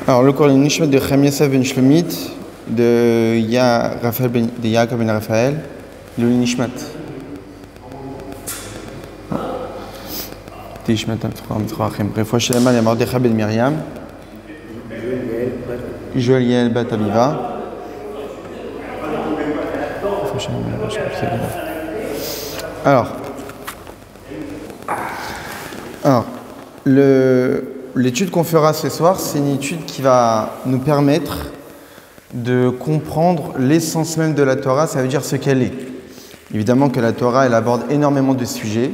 Alors, le Coran Nishmat de Chaim Yosef Ben Shlomit, de Yaakov Ben Raphaël, le Nishmat. Nishmat Al-Tzrachim. Refouach Shalema de Mordechai Ben Miriam, Joël Yael Bat Aviva. Alors, l'étude qu'on fera ce soir, c'est une étude qui va nous permettre de comprendre l'essence même de la Torah, ça veut dire ce qu'elle est. Évidemment que la Torah, elle aborde énormément de sujets.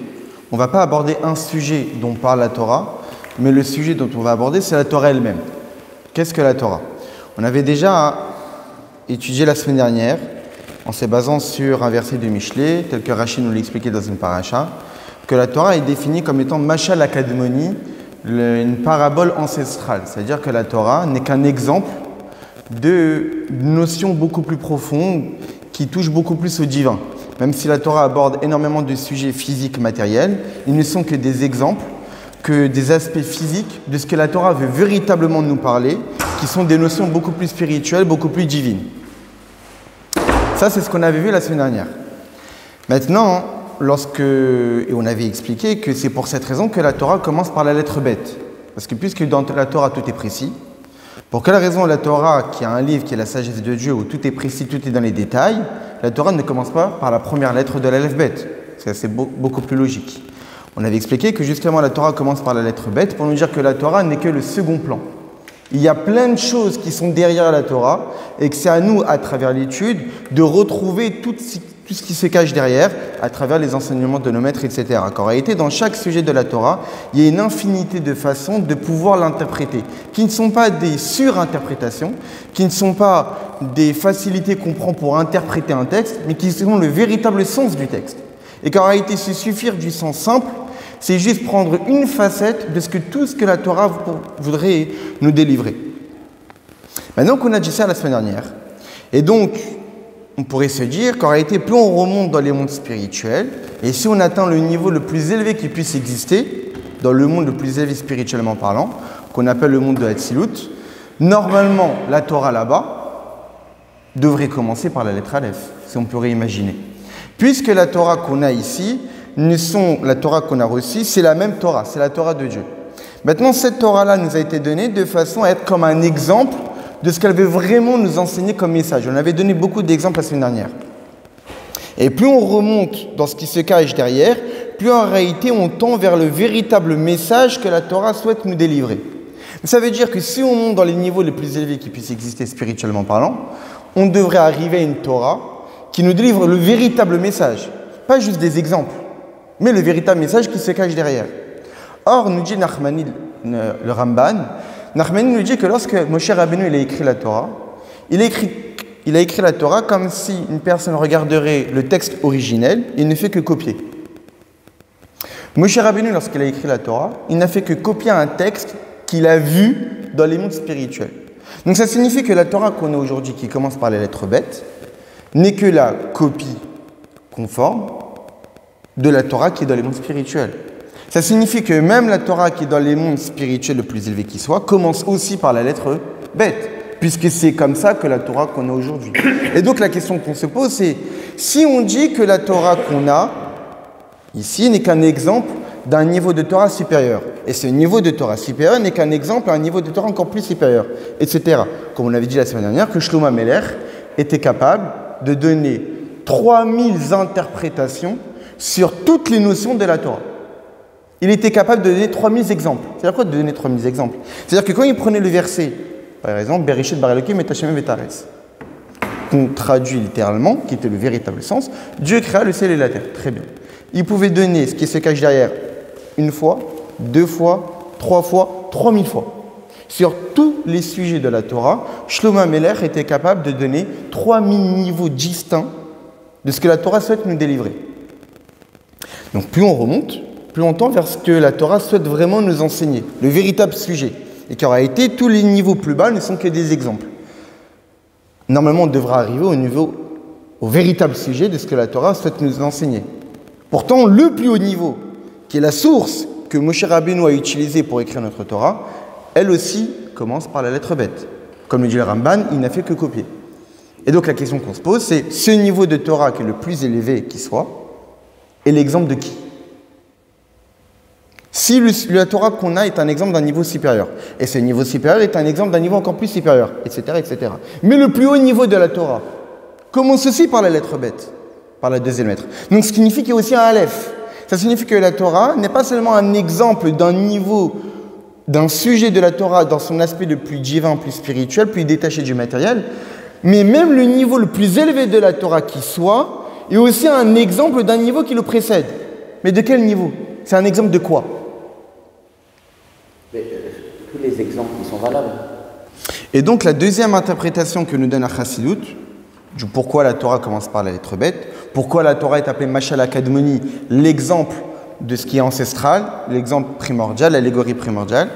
On ne va pas aborder un sujet dont parle la Torah, mais le sujet dont on va aborder, c'est la Torah elle-même. Qu'est-ce que la Torah? On avait déjà étudié la semaine dernière, en se basant sur un verset de Michelet, tel que Rachid nous l'a expliqué dans une paracha, que la Torah est définie comme étant Mashal Akadmoni, une parabole ancestrale. C'est-à-dire que la Torah n'est qu'un exemple de notions beaucoup plus profondes qui touchent beaucoup plus au divin. Même si la Torah aborde énormément de sujets physiques, matériels, ils ne sont que des exemples, que des aspects physiques de ce que la Torah veut véritablement nous parler, qui sont des notions beaucoup plus spirituelles, beaucoup plus divines. Ça, c'est ce qu'on avait vu la semaine dernière. Maintenant, et on avait expliqué que c'est pour cette raison que la Torah commence par la lettre bête. Parce que puisque dans la Torah, tout est précis, pour quelle raison la Torah, qui est un livre qui est la sagesse de Dieu, où tout est précis, tout est dans les détails, la Torah ne commence pas par la première lettre de la lettre bête. Parce que c'est beaucoup plus logique. On avait expliqué que justement la Torah commence par la lettre bête pour nous dire que la Torah n'est que le second plan. Il y a plein de choses qui sont derrière la Torah et que c'est à nous, à travers l'étude, de retrouver tout ce qui se cache derrière à travers les enseignements de nos maîtres, etc. En réalité, dans chaque sujet de la Torah, il y a une infinité de façons de pouvoir l'interpréter, qui ne sont pas des surinterprétations, qui ne sont pas des facilités qu'on prend pour interpréter un texte, mais qui sont le véritable sens du texte. Et qu'en réalité, se suffire du sens simple, c'est juste prendre une facette de tout ce que la Torah voudrait nous délivrer. Maintenant qu'on a dit ça la semaine dernière, et donc on pourrait se dire qu'en réalité, plus on remonte dans les mondes spirituels, et si on atteint le niveau le plus élevé qui puisse exister, dans le monde le plus élevé spirituellement parlant, qu'on appelle le monde de Hatzilut, normalement, la Torah là-bas devrait commencer par la lettre Aleph, si on pourrait imaginer. Puisque la Torah qu'on a ici, la Torah qu'on a reçue, c'est la même Torah, c'est la Torah de Dieu. Maintenant, cette Torah-là nous a été donnée de façon à être comme un exemple de ce qu'elle veut vraiment nous enseigner comme message. On avait donné beaucoup d'exemples la semaine dernière. Et plus on remonte dans ce qui se cache derrière, plus en réalité on tend vers le véritable message que la Torah souhaite nous délivrer. Ça veut dire que si on monte dans les niveaux les plus élevés qui puissent exister spirituellement parlant, on devrait arriver à une Torah qui nous délivre le véritable message. Pas juste des exemples, mais le véritable message qui se cache derrière. Or, nous dit Nachmani, le Ramban, Nachmani nous dit que lorsque Moshe Rabbeinu il a écrit la Torah, il a écrit la Torah comme si une personne regarderait le texte originel et il ne fait que copier. Moshe Rabbeinu, lorsqu'il a écrit la Torah, il n'a fait que copier un texte qu'il a vu dans les mondes spirituels. Donc ça signifie que la Torah qu'on a aujourd'hui, qui commence par les lettres bêtes, n'est que la copie conforme de la Torah qui est dans les mondes spirituels. Ça signifie que même la Torah qui est dans les mondes spirituels le plus élevé qui soit, commence aussi par la lettre bête, puisque c'est comme ça que la Torah qu'on a aujourd'hui. Et donc la question qu'on se pose, c'est si on dit que la Torah qu'on a ici n'est qu'un exemple d'un niveau de Torah supérieur, et ce niveau de Torah supérieur n'est qu'un exemple à un niveau de Torah encore plus supérieur, etc. Comme on avait dit la semaine dernière, que Shlomo Ameler était capable de donner 3000 interprétations sur toutes les notions de la Torah. Il était capable de donner 3000 exemples. C'est-à-dire quoi de donner 3000 exemples? C'est-à-dire que quand il prenait le verset, par exemple, Bereshit bara Elokim et Hashem v'Taretz, qu'on traduit littéralement, qui était le véritable sens, Dieu créa le ciel et la terre. Très bien. Il pouvait donner ce qui se cache derrière une fois, 2 fois, 3 fois, 3000 fois. Sur tous les sujets de la Torah, Shlomo Ameler était capable de donner 3000 niveaux distincts de ce que la Torah souhaite nous délivrer. Donc plus on remonte, plus on tend vers ce que la Torah souhaite vraiment nous enseigner, le véritable sujet. Et qu'en réalité, tous les niveaux plus bas ne sont que des exemples. Normalement, on devra arriver au véritable sujet de ce que la Torah souhaite nous enseigner. Pourtant, le plus haut niveau, qui est la source que Moshe Rabbeinu a utilisée pour écrire notre Torah, elle aussi commence par la lettre bête. Comme le dit le Ramban, il n'a fait que copier. Et donc la question qu'on se pose, c'est ce niveau de Torah qui est le plus élevé qui soit, est l'exemple de qui? Si la Torah qu'on a est un exemple d'un niveau supérieur, et ce niveau supérieur est un exemple d'un niveau encore plus supérieur, etc., etc. Mais le plus haut niveau de la Torah commence aussi par la lettre bête, par la deuxième lettre. Donc ce signifie qu'il y a aussi un Aleph. Ça signifie que la Torah n'est pas seulement un exemple d'un niveau, d'un sujet de la Torah dans son aspect le plus divin, plus spirituel, plus détaché du matériel, mais même le niveau le plus élevé de la Torah qui soit est aussi un exemple d'un niveau qui le précède. Mais de quel niveau? C'est un exemple de quoi? Tous les exemples qui sont valables. Et donc la deuxième interprétation que nous donne la Chassidut, du pourquoi la Torah commence par la lettre bête, pourquoi la Torah est appelée Mashal Akadmoni, l'exemple de ce qui est ancestral, l'exemple primordial, l'allégorie primordiale.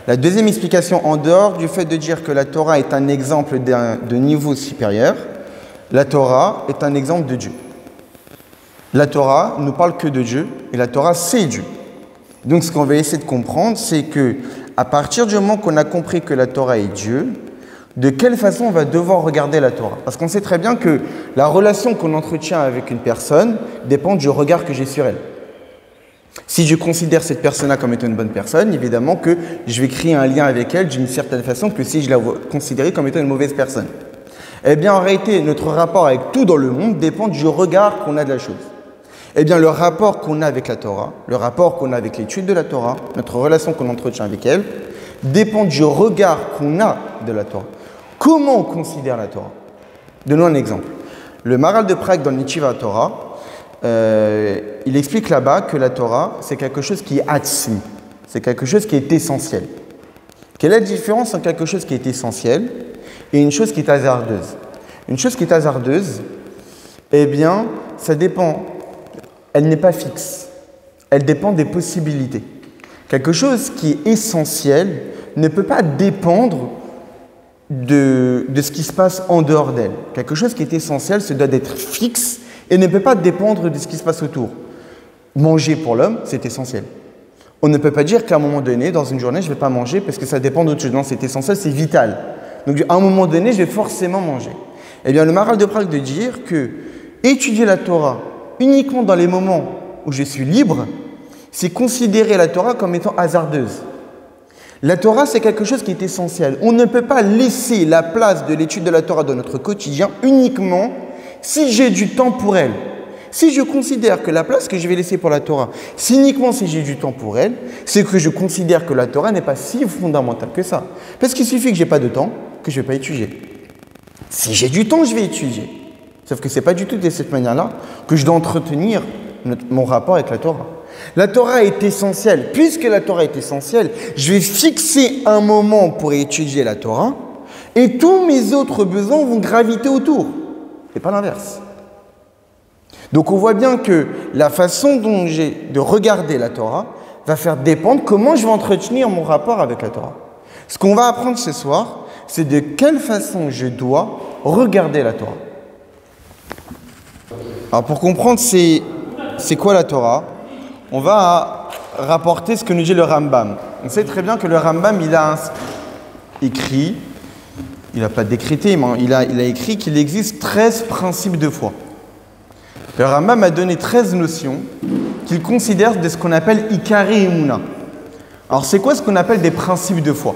La deuxième explication, en dehors du fait de dire que la Torah est un exemple de niveau supérieur, la Torah est un exemple de Dieu. La Torah ne parle que de Dieu, et la Torah c'est Dieu. Donc ce qu'on va essayer de comprendre, c'est que à partir du moment qu'on a compris que la Torah est Dieu, de quelle façon on va devoir regarder la Torah? Parce qu'on sait très bien que la relation qu'on entretient avec une personne dépend du regard que j'ai sur elle. Si je considère cette personne-là comme étant une bonne personne, évidemment que je vais créer un lien avec elle d'une certaine façon que si je la considère comme étant une mauvaise personne. Eh bien, en réalité, notre rapport avec tout dans le monde dépend du regard qu'on a de la chose. Eh bien, le rapport qu'on a avec la Torah, le rapport qu'on a avec l'étude de la Torah, notre relation qu'on entretient avec elle, dépend du regard qu'on a de la Torah. Comment on considère la Torah? Donnons un exemple. Le Maharal de Prague dans Nichiva Torah, il explique là-bas que la Torah, c'est quelque chose qui est atzmi, c'est quelque chose qui est essentiel. Quelle est la différence entre quelque chose qui est essentiel et une chose qui est hasardeuse? Une chose qui est hasardeuse, eh bien, ça dépend, elle n'est pas fixe, elle dépend des possibilités. Quelque chose qui est essentiel ne peut pas dépendre de ce qui se passe en dehors d'elle. Quelque chose qui est essentiel, ça doit être fixe et ne peut pas dépendre de ce qui se passe autour. Manger pour l'homme, c'est essentiel. On ne peut pas dire qu'à un moment donné, dans une journée, je ne vais pas manger parce que ça dépend d'autre chose. Non, c'est essentiel, c'est vital. Donc à un moment donné, je vais forcément manger. Eh bien, le Maharal de Prague de dire que étudier la Torah uniquement dans les moments où je suis libre, c'est considérer la Torah comme étant hasardeuse. La Torah, c'est quelque chose qui est essentiel. On ne peut pas laisser la place de l'étude de la Torah dans notre quotidien uniquement si j'ai du temps pour elle. Si je considère que la place que je vais laisser pour la Torah, c'est uniquement si j'ai du temps pour elle, c'est que je considère que la Torah n'est pas si fondamentale que ça. Parce qu'il suffit que je n'ai pas de temps, que je ne vais pas étudier. Si j'ai du temps, je vais étudier. Sauf que ce n'est pas du tout de cette manière-là que je dois entretenir mon rapport avec la Torah. La Torah est essentielle. Puisque la Torah est essentielle, je vais fixer un moment pour étudier la Torah et tous mes autres besoins vont graviter autour. Et pas l'inverse. Donc on voit bien que la façon dont j'ai de regarder la Torah va faire dépendre comment je vais entretenir mon rapport avec la Torah. Ce qu'on va apprendre ce soir, c'est de quelle façon je dois regarder la Torah. Alors pour comprendre c'est quoi la Torah, on va rapporter ce que nous dit le Rambam. On sait très bien que le Rambam, il a écrit, il n'a pas décrété, mais il a écrit qu'il existe 13 principes de foi. Le Rambam a donné 13 notions qu'il considère de ce qu'on appelle Ikari Emuna. Alors c'est quoi ce qu'on appelle des principes de foi?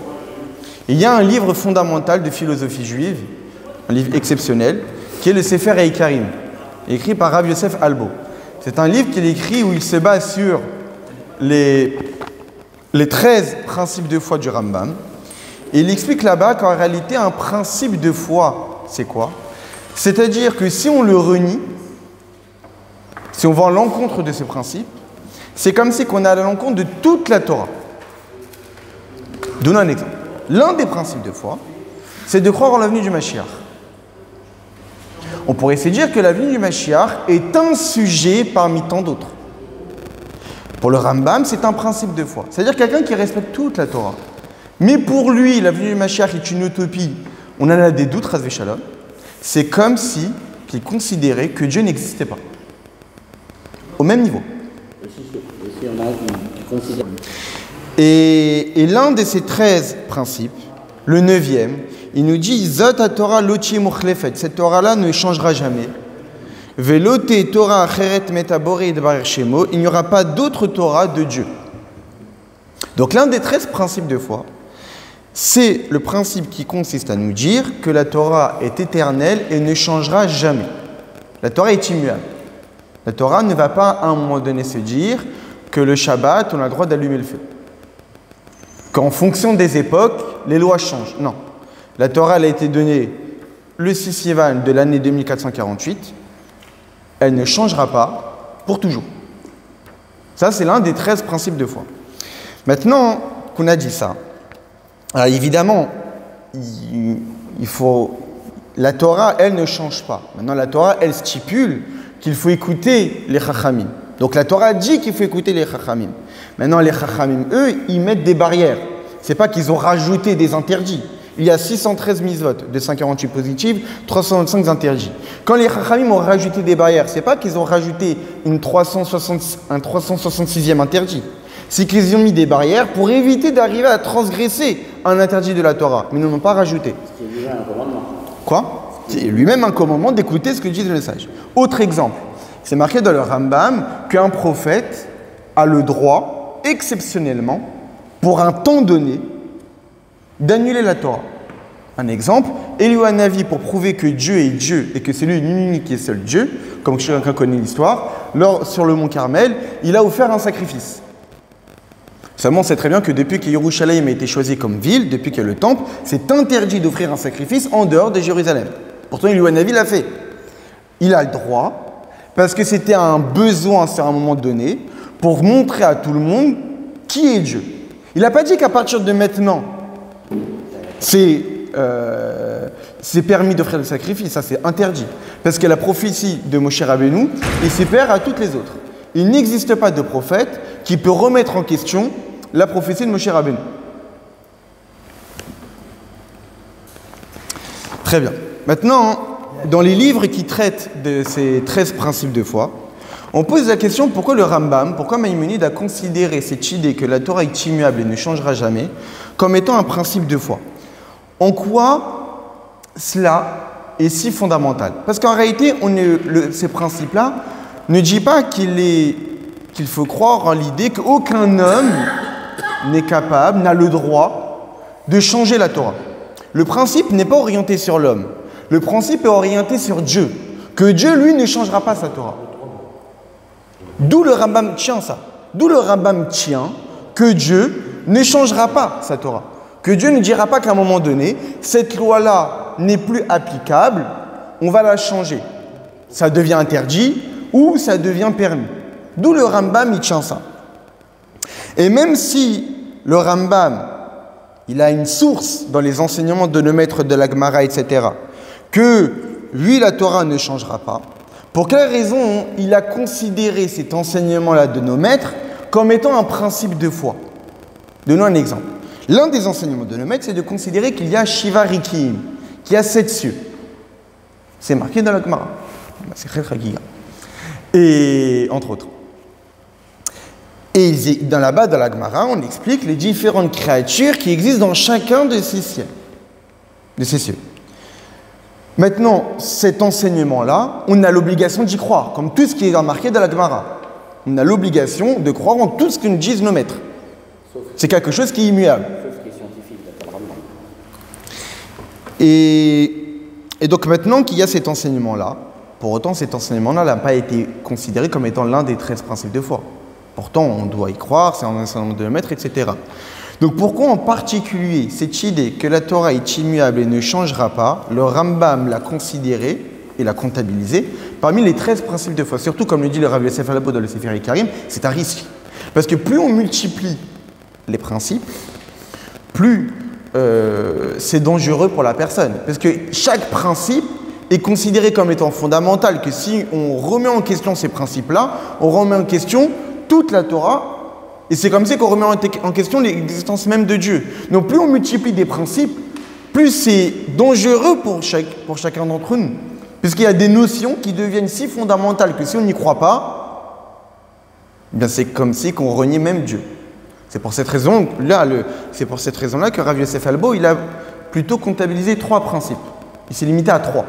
Il y a un livre fondamental de philosophie juive, un livre exceptionnel, qui est le Sefer HaIkarim, écrit par Rav Yosef Albo. C'est un livre qu'il écrit où il se base sur les 13 principes de foi du Rambam. Et il explique là-bas qu'en réalité, un principe de foi, c'est quoi? C'est-à-dire que si on le renie, si on va à l'encontre de ce principe, c'est comme si on allait à l'encontre de toute la Torah. Donnons un exemple. L'un des principes de foi, c'est de croire en la venue du Mashiach. On pourrait se dire que la venue du Mashiach est un sujet parmi tant d'autres. Pour le Rambam, c'est un principe de foi. C'est-à-dire quelqu'un qui respecte toute la Torah. Mais pour lui, la venue du Mashiach est une utopie. On en a des doutes, Razvé Shalom. C'est comme si il considérait que Dieu n'existait pas. Au même niveau. Et l'un de ces 13 principes, le 9e, il nous dit Zot Torah loti mukhlefet. Cette Torah-là ne changera jamais. Velote Torah acheret metabore idbarer shemo. Il n'y aura pas d'autre Torah de Dieu. Donc l'un des 13 principes de foi, c'est le principe qui consiste à nous dire que la Torah est éternelle et ne changera jamais. La Torah est immuable. La Torah ne va pas à un moment donné se dire que le Shabbat, on a le droit d'allumer le feu. Qu'en fonction des époques, les lois changent. Non. La Torah elle a été donnée le 6 Sivan de l'année 2448. Elle ne changera pas pour toujours. Ça, c'est l'un des 13 principes de foi. Maintenant qu'on a dit ça, alors évidemment, la Torah, elle ne change pas. Maintenant, la Torah, elle stipule qu'il faut écouter les Chachamim. Donc la Torah dit qu'il faut écouter les Chachamim. Maintenant, les Chachamim, eux, ils mettent des barrières. C'est pas qu'ils ont rajouté des interdits. Il y a 613 mitzvot, 248 positives, 325 interdits. Quand les Chachamim ont rajouté des barrières, c'est pas qu'ils ont rajouté un 366e interdit. C'est qu'ils ont mis des barrières pour éviter d'arriver à transgresser un interdit de la Torah. Mais ils n'en ont pas rajouté. C'est lui-même un commandement. Quoi? C'est lui-même un commandement d'écouter ce que dit le message. Autre exemple, c'est marqué dans le Rambam qu'un prophète a le droit, exceptionnellement, pour un temps donné, d'annuler la Torah. Un exemple, Eliyahu Hanavi, pour prouver que Dieu est Dieu et que c'est lui l'unique qui est seul Dieu, comme chacun connaît l'histoire, sur le mont Carmel, il a offert un sacrifice. Seulement, on sait très bien que depuis que Yerushalayim a été choisi comme ville, depuis qu'il y a le temple, c'est interdit d'offrir un sacrifice en dehors de Jérusalem. Pourtant, Eliyahu Hanavi l'a fait. Il a le droit, parce que c'était un besoin à un moment donné, pour montrer à tout le monde qui est Dieu. Il n'a pas dit qu'à partir de maintenant, c'est permis d'offrir le sacrifice, ça c'est interdit. Parce que la prophétie de Moshe Rabbeinu est supérieure à toutes les autres. Il n'existe pas de prophète qui peut remettre en question la prophétie de Moshe Rabbeinu. Très bien. Maintenant, dans les livres qui traitent de ces 13 principes de foi, on pose la question pourquoi le Rambam, pourquoi Maïmonide a considéré cette idée que la Torah est immuable et ne changera jamais comme étant un principe de foi. En quoi cela est si fondamental? Parce qu'en réalité, ces principes-là ne disent pas qu'il faut croire en l'idée qu'aucun homme n'est capable, n'a le droit de changer la Torah. Le principe n'est pas orienté sur l'homme. Le principe est orienté sur Dieu. Que Dieu, lui, ne changera pas sa Torah. D'où le Rambam tient ça. D'où le Rambam tient que Dieu ne changera pas sa Torah. Que Dieu ne dira pas qu'à un moment donné, cette loi-là n'est plus applicable, on va la changer. Ça devient interdit ou ça devient permis. D'où le Rambam, il tient ça. Et même si le Rambam, il a une source dans les enseignements de nos maîtres de la Gemara, etc., que lui, la Torah ne changera pas, pour quelle raison il a considéré cet enseignement-là de nos maîtres comme étant un principe de foi? Donnons un exemple. L'un des enseignements de nos maîtres, c'est de considérer qu'il y a Shiva Rikim, qu'il y a 7 cieux. C'est marqué dans la Gemara. C'est très Chagiga. Et entre autres. Et dans la Gemara, on explique les différentes créatures qui existent dans chacun de ces cieux. Maintenant, cet enseignement-là, on a l'obligation d'y croire, comme tout ce qui est marqué dans la Gemara. On a l'obligation de croire en tout ce que nous disent nos maîtres. C'est quelque chose qui est immuable. Sauf ce qui est scientifique, d'accord. Et donc maintenant qu'il y a cet enseignement-là, pour autant cet enseignement-là n'a pas été considéré comme étant l'un des 13 principes de foi. Pourtant, on doit y croire, c'est un enseignement de nos maîtres, etc. Donc pourquoi en particulier cette idée que la Torah est immuable et ne changera pas, le Rambam l'a considéré et l'a comptabilisé parmi les 13 principes de foi. Surtout, comme le dit le Rav Yosef Alabo dans le Sefer Ikarim, c'est un risque. Parce que plus on multiplie les principes, plus c'est dangereux pour la personne. Parce que chaque principe est considéré comme étant fondamental, que si on remet en question ces principes-là, on remet en question toute la Torah, et c'est comme ça qu'on remet en question l'existence même de Dieu. Donc plus on multiplie des principes, plus c'est dangereux pour chacun d'entre nous. Puisqu'il y a des notions qui deviennent si fondamentales que si on n'y croit pas, eh bien c'est comme si qu'on reniait même Dieu. C'est pour cette raison-là que Rav Yosef Albo, il a plutôt comptabiliser 3 principes. Il s'est limité à 3,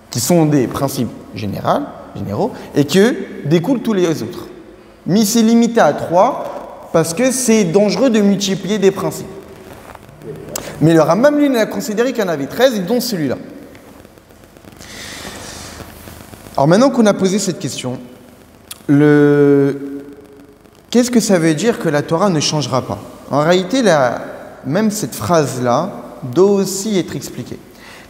qui sont des principes généraux, et que découlent tous les autres. Mais il s'est limité à 3 parce que c'est dangereux de multiplier des principes. Mais le Rambam, lui, a considéré qu'il y en avait 13, et dont celui-là. Alors maintenant qu'on a posé cette question, qu'est-ce que ça veut dire que la Torah ne changera pas? En réalité, même cette phrase-là doit aussi être expliquée.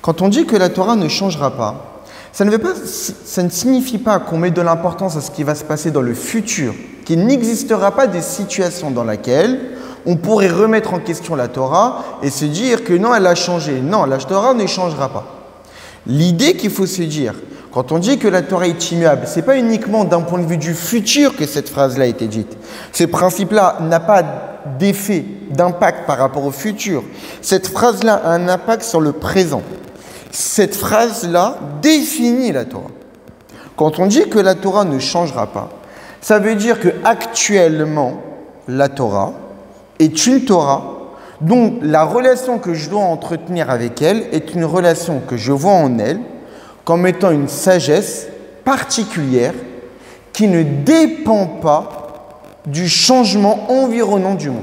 Quand on dit que la Torah ne changera pas, ça ne signifie pas qu'on met de l'importance à ce qui va se passer dans le futur, qu'il n'existera pas de situation dans laquelle on pourrait remettre en question la Torah et se dire que non, elle a changé. Non, la Torah ne changera pas. L'idée qu'il faut se dire, quand on dit que la Torah est immuable, ce n'est pas uniquement d'un point de vue du futur que cette phrase-là a été dite. Ce principe-là n'a pas d'effet, d'impact par rapport au futur. Cette phrase-là a un impact sur le présent. Cette phrase-là définit la Torah. Quand on dit que la Torah ne changera pas, ça veut dire qu'actuellement, la Torah est une Torah dont la relation que je dois entretenir avec elle est une relation que je vois en elle comme étant une sagesse particulière qui ne dépend pas du changement environnant du monde.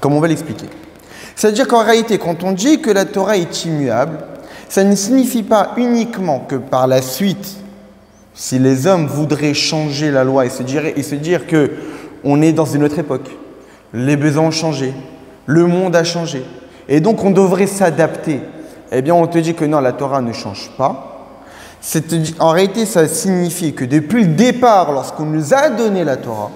Comme on va l'expliquer. C'est-à-dire qu'en réalité, quand on dit que la Torah est immuable, ça ne signifie pas uniquement que par la suite, si les hommes voudraient changer la loi et se dire qu'on est dans une autre époque, les besoins ont changé, le monde a changé, et donc on devrait s'adapter, eh bien on te dit que non, la Torah ne change pas. En réalité, ça signifie que depuis le départ, lorsqu'on nous a donné la Torah,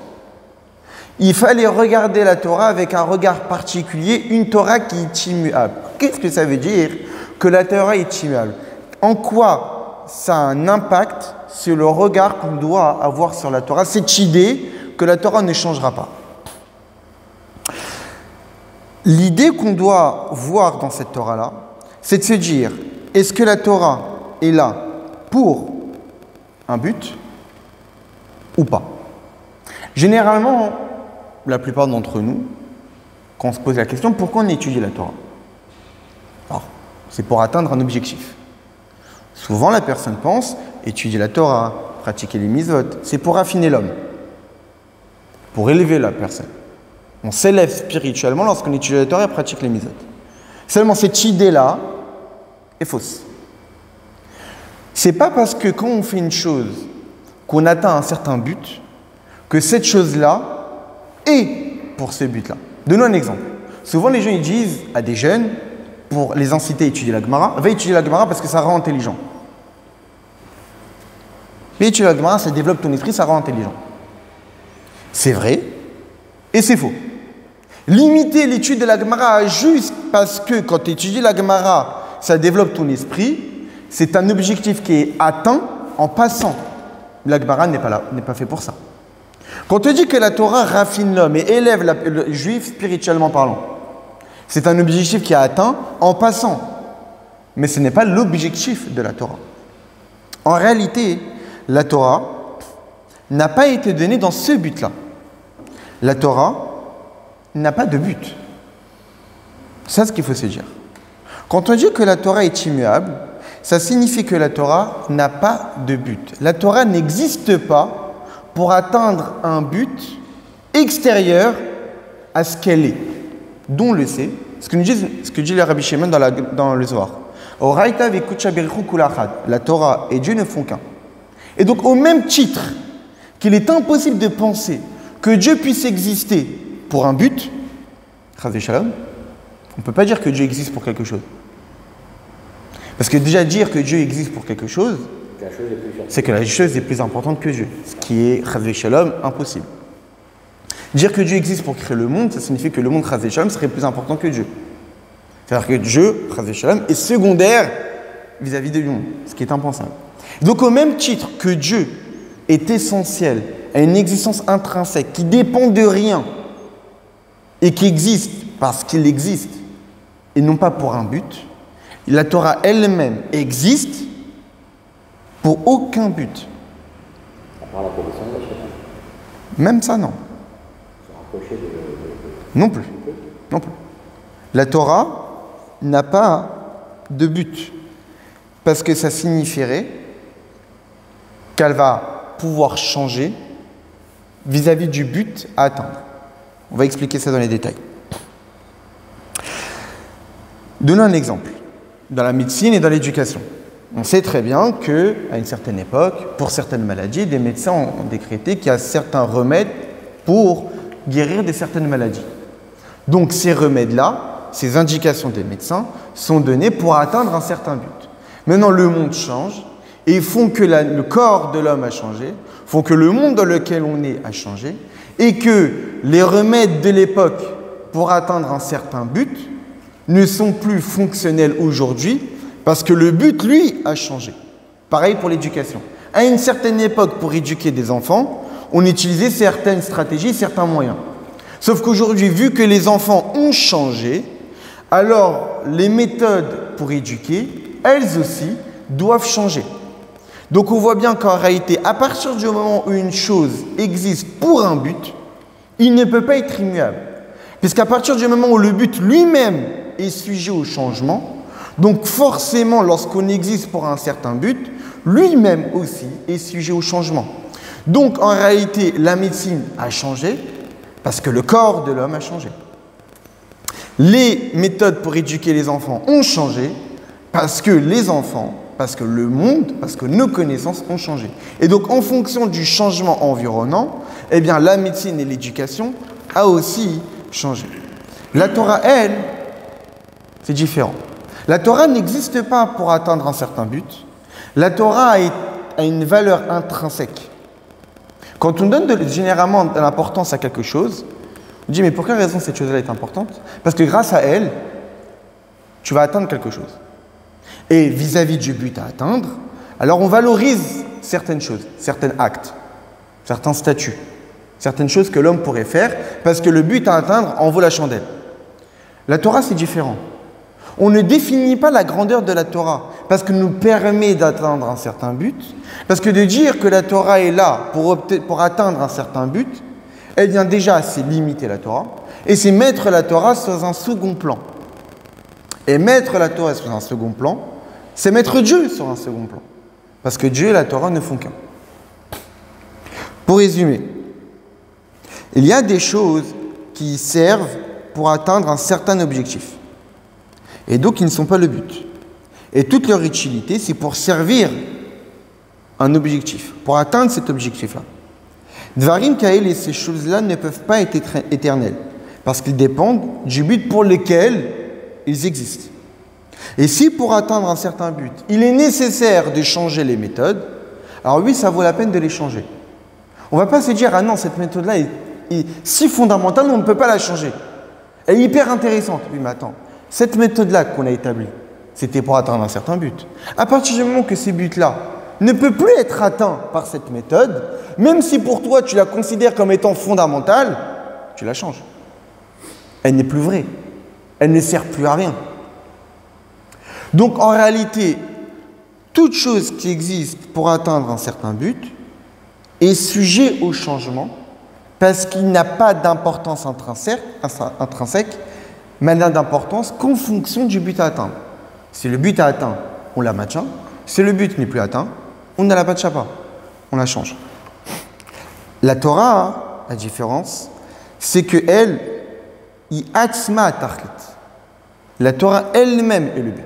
il fallait regarder la Torah avec un regard particulier, une Torah qui est immuable. Qu'est-ce que ça veut dire que la Torah est immuable? En quoi ça a un impact sur le regard qu'on doit avoir sur la Torah, cette idée que la Torah ne changera pas? L'idée qu'on doit voir dans cette Torah-là, c'est de se dire, est-ce que la Torah est là pour un but ou pas? Généralement, la plupart d'entre nous, quand on se pose la question, pourquoi on étudie la Torah? Alors, c'est pour atteindre un objectif. Souvent, la personne pense, étudier la Torah, pratiquer les mitzvot, c'est pour affiner l'homme, pour élever la personne. On s'élève spirituellement lorsqu'on étudie la Torah et pratique les mitzvot. Seulement, cette idée-là est fausse. C'est pas parce que quand on fait une chose, qu'on atteint un certain but, que cette chose-là est pour ce but-là. Donnons un exemple. Souvent, les gens ils disent à des jeunes, pour les inciter à étudier la Gemara, va étudier la Gemara parce que ça rend intelligent. Va étudier la Gemara, ça développe ton esprit, ça rend intelligent. C'est vrai et c'est faux. Limiter l'étude de la Gemara juste parce que quand tu étudies la Gemara, ça développe ton esprit, c'est un objectif qui est atteint en passant. La Gemara n'est pas fait pour ça. Quand on te dit que la Torah raffine l'homme et élève le juif spirituellement parlant, c'est un objectif qui est atteint en passant. Mais ce n'est pas l'objectif de la Torah. En réalité, la Torah n'a pas été donnée dans ce but-là. La Torah n'a pas de but. C'est ce qu'il faut se dire. Quand on dit que la Torah est immuable, ça signifie que la Torah n'a pas de but. La Torah n'existe pas pour atteindre un but extérieur à ce qu'elle est, dont on le sait, ce que dit le Rabbi Shimon dans le Zohar. La Torah et Dieu ne font qu'un. Et donc au même titre qu'il est impossible de penser que Dieu puisse exister pour un but, on ne peut pas dire que Dieu existe pour quelque chose. Parce que déjà dire que Dieu existe pour quelque chose, c'est que la chose est plus importante que Dieu, ce qui est, Chazvé Shalom, impossible. Dire que Dieu existe pour créer le monde, ça signifie que le monde, Chazvé Shalom, serait plus important que Dieu. C'est-à-dire que Dieu, Chazvé Shalom, est secondaire vis-à-vis de monde, ce qui est impensable. Donc au même titre que Dieu est essentiel à une existence intrinsèque qui dépend de rien et qui existe parce qu'il existe et non pas pour un but, la Torah elle-même existe pour aucun but. Même ça, non. Non plus. Non plus. La Torah n'a pas de but, parce que ça signifierait qu'elle va pouvoir changer vis-à-vis du but à atteindre. On va expliquer ça dans les détails. Donnons un exemple. Dans la médecine et dans l'éducation, on sait très bien qu'à une certaine époque, pour certaines maladies, des médecins ont décrété qu'il y a certains remèdes pour guérir de certaines maladies. Donc ces remèdes-là, ces indications des médecins, sont données pour atteindre un certain but. Maintenant, le monde change et font que le corps de l'homme a changé, font que le monde dans lequel on est a changé et que les remèdes de l'époque pour atteindre un certain but ne sont plus fonctionnels aujourd'hui parce que le but, lui, a changé. Pareil pour l'éducation. À une certaine époque, pour éduquer des enfants, on utilisait certaines stratégies, certains moyens. Sauf qu'aujourd'hui, vu que les enfants ont changé, alors les méthodes pour éduquer, elles aussi, doivent changer. Donc on voit bien qu'en réalité, à partir du moment où une chose existe pour un but, il ne peut pas être immuable. Puisqu'à partir du moment où le but lui-même est sujet au changement, donc forcément, lorsqu'on existe pour un certain but, lui-même aussi est sujet au changement. Donc en réalité, la médecine a changé parce que le corps de l'homme a changé. Les méthodes pour éduquer les enfants ont changé parce que les enfants, parce que le monde, parce que nos connaissances ont changé. Et donc en fonction du changement environnant, eh bien la médecine et l'éducation a aussi changé. La Torah, elle, c'est différent. La Torah n'existe pas pour atteindre un certain but. La Torah a une valeur intrinsèque. Quand on donne généralement de l'importance à quelque chose, on dit mais pour quelle raison cette chose-là est importante? Parce que grâce à elle, tu vas atteindre quelque chose. Et vis-à-vis du but à atteindre, alors on valorise certaines choses, certains actes, certains statuts, certaines choses que l'homme pourrait faire parce que le but à atteindre en vaut la chandelle. La Torah, c'est différent. On ne définit pas la grandeur de la Torah parce qu'elle nous permet d'atteindre un certain but, parce que de dire que la Torah est là pour atteindre un certain but, eh bien déjà, c'est limiter la Torah et c'est mettre la Torah sur un second plan. Et mettre la Torah sur un second plan, c'est mettre Dieu sur un second plan. Parce que Dieu et la Torah ne font qu'un. Pour résumer, il y a des choses qui servent pour atteindre un certain objectif. Et donc, qui ne sont pas le but. Et toute leur utilité, c'est pour servir un objectif, pour atteindre cet objectif-là. Dvarim Kael et ces choses-là ne peuvent pas être éternelles, parce qu'ils dépendent du but pour lequel ils existent. Et si pour atteindre un certain but, il est nécessaire de changer les méthodes, alors oui, ça vaut la peine de les changer. On ne va pas se dire, ah non, cette méthode-là est si fondamentale, on ne peut pas la changer. Elle est hyper intéressante. Oui, mais attends, cette méthode-là qu'on a établie, c'était pour atteindre un certain but. À partir du moment que ces buts-là ne peuvent plus être atteints par cette méthode, même si pour toi tu la considères comme étant fondamentale, tu la changes. Elle n'est plus vraie. Elle ne sert plus à rien. Donc en réalité, toute chose qui existe pour atteindre un certain but est sujet au changement parce qu'il n'a pas d'importance intrinsèque, mais n'a d'importance qu'en fonction du but à atteindre. Si le but est atteint, on la maintient. Si le but n'est plus atteint, on ne la patcha pas. On la change. La Torah, la différence, c'est qu'elle, la Torah elle-même est le but.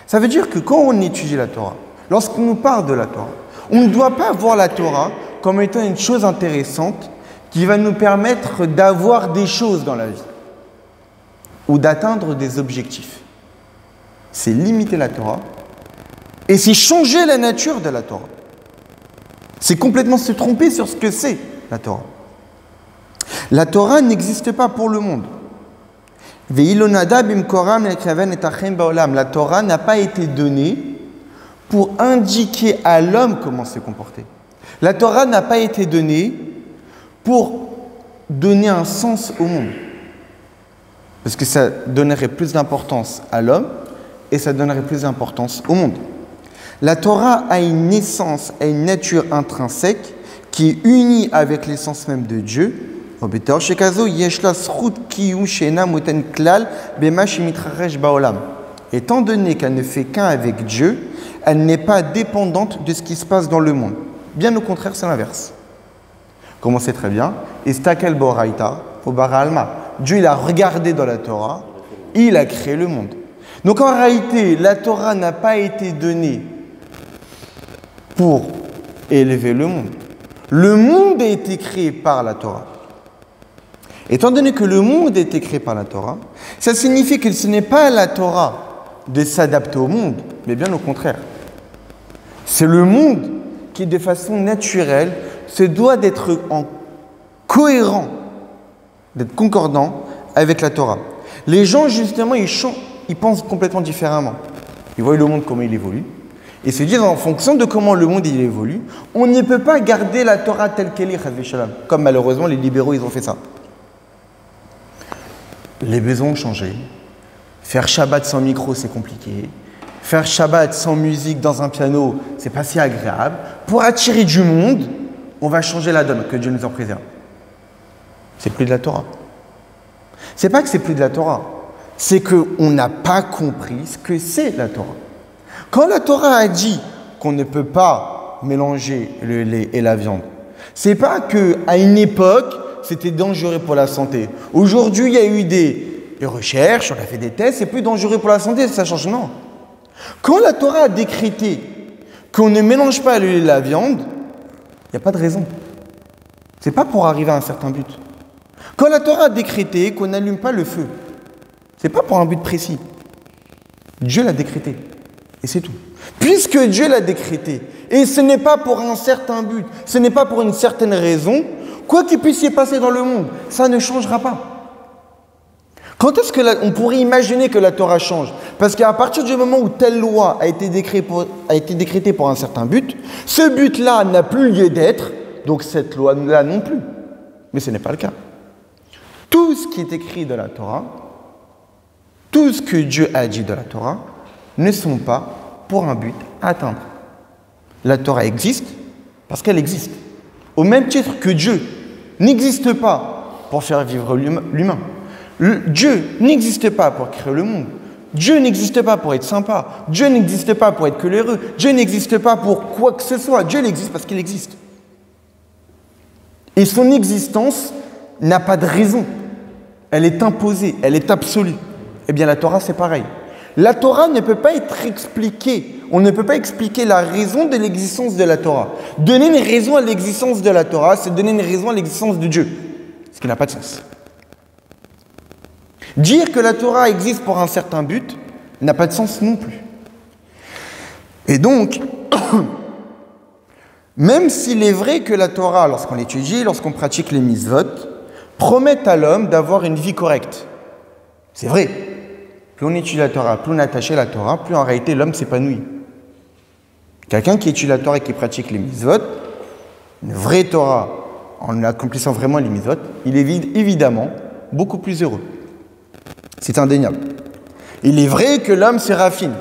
Ça veut dire que quand on étudie la Torah, lorsqu'on nous parle de la Torah, on ne doit pas voir la Torah comme étant une chose intéressante qui va nous permettre d'avoir des choses dans la vie ou d'atteindre des objectifs. C'est limiter la Torah et c'est changer la nature de la Torah. C'est complètement se tromper sur ce que c'est la Torah. La Torah n'existe pas pour le monde. La Torah n'a pas été donnée pour indiquer à l'homme comment se comporter. La Torah n'a pas été donnée pour donner un sens au monde. Parce que ça donnerait plus d'importance à l'homme et ça donnerait plus d'importance au monde. La Torah a une essence, a une nature intrinsèque qui est unie avec l'essence même de Dieu, Étant donné qu'elle ne fait qu'un avec Dieu, elle n'est pas dépendante de ce qui se passe dans le monde. Bien au contraire, c'est l'inverse. Comme on sait très bien, Istakel Boraita, Obara Alma. Dieu, il a regardé dans la Torah, il a créé le monde. Donc en réalité, la Torah n'a pas été donnée pour élever le monde. Le monde a été créé par la Torah. Étant donné que le monde a été créé par la Torah, ça signifie que ce n'est pas à la Torah de s'adapter au monde, mais bien au contraire. C'est le monde qui, de façon naturelle, se doit d'être en cohérent, d'être concordant avec la Torah. Les gens, justement, ils pensent complètement différemment. Ils voient le monde comment il évolue. Et se disent, en fonction de comment le monde il évolue, on ne peut pas garder la Torah telle qu'elle est, comme malheureusement les libéraux, ils ont fait ça. Les besoins ont changé. Faire Shabbat sans micro, c'est compliqué. Faire Shabbat sans musique dans un piano, c'est pas si agréable. Pour attirer du monde, on va changer la donne, que Dieu nous en préserve. C'est plus de la Torah. C'est pas que c'est plus de la Torah, c'est qu'on n'a pas compris ce que c'est la Torah. Quand la Torah a dit qu'on ne peut pas mélanger le lait et la viande, c'est pas qu'à une époque, c'était dangereux pour la santé. Aujourd'hui, il y a eu des recherches, on a fait des tests, c'est plus dangereux pour la santé, ça change, non. Quand la Torah a décrété qu'on ne mélange pas le lait et la viande, il n'y a pas de raison. C'est pas pour arriver à un certain but. Quand la Torah a décrété qu'on n'allume pas le feu, c'est pas pour un but précis. Dieu l'a décrété. Et c'est tout. Puisque Dieu l'a décrété, et ce n'est pas pour un certain but, ce n'est pas pour une certaine raison, quoi qu'il puisse y passer dans le monde, ça ne changera pas. Quand est-ce qu'on pourrait imaginer que la Torah change? Parce qu'à partir du moment où telle loi a été décrétée pour un certain but, ce but-là n'a plus lieu d'être, donc cette loi-là non plus. Mais ce n'est pas le cas. Tout ce qui est écrit dans la Torah, tout ce que Dieu a dit dans la Torah, ne sont pas pour un but à atteindre. La Torah existe parce qu'elle existe. Au même titre que Dieu n'existe pas pour faire vivre l'humain. Dieu n'existe pas pour créer le monde. Dieu n'existe pas pour être sympa. Dieu n'existe pas pour être coléreux. Dieu n'existe pas pour quoi que ce soit. Dieu existe parce qu'il existe. Et son existence n'a pas de raison. Elle est imposée, elle est absolue. Eh bien, la Torah, c'est pareil. La Torah ne peut pas être expliquée. On ne peut pas expliquer la raison de l'existence de la Torah. Donner une raison à l'existence de la Torah, c'est donner une raison à l'existence de Dieu. Ce qui n'a pas de sens. Dire que la Torah existe pour un certain but n'a pas de sens non plus. Et donc, même s'il est vrai que la Torah, lorsqu'on l'étudie, lorsqu'on pratique les mitzvot, promet à l'homme d'avoir une vie correcte. C'est vrai. Plus on étudie la Torah, plus on est attaché à la Torah, plus en réalité l'homme s'épanouit. Quelqu'un qui étudie la Torah et qui pratique les mitzvot, une vraie Torah, en accomplissant vraiment les mitzvot, il est évidemment beaucoup plus heureux. C'est indéniable. Il est vrai que l'homme se raffine.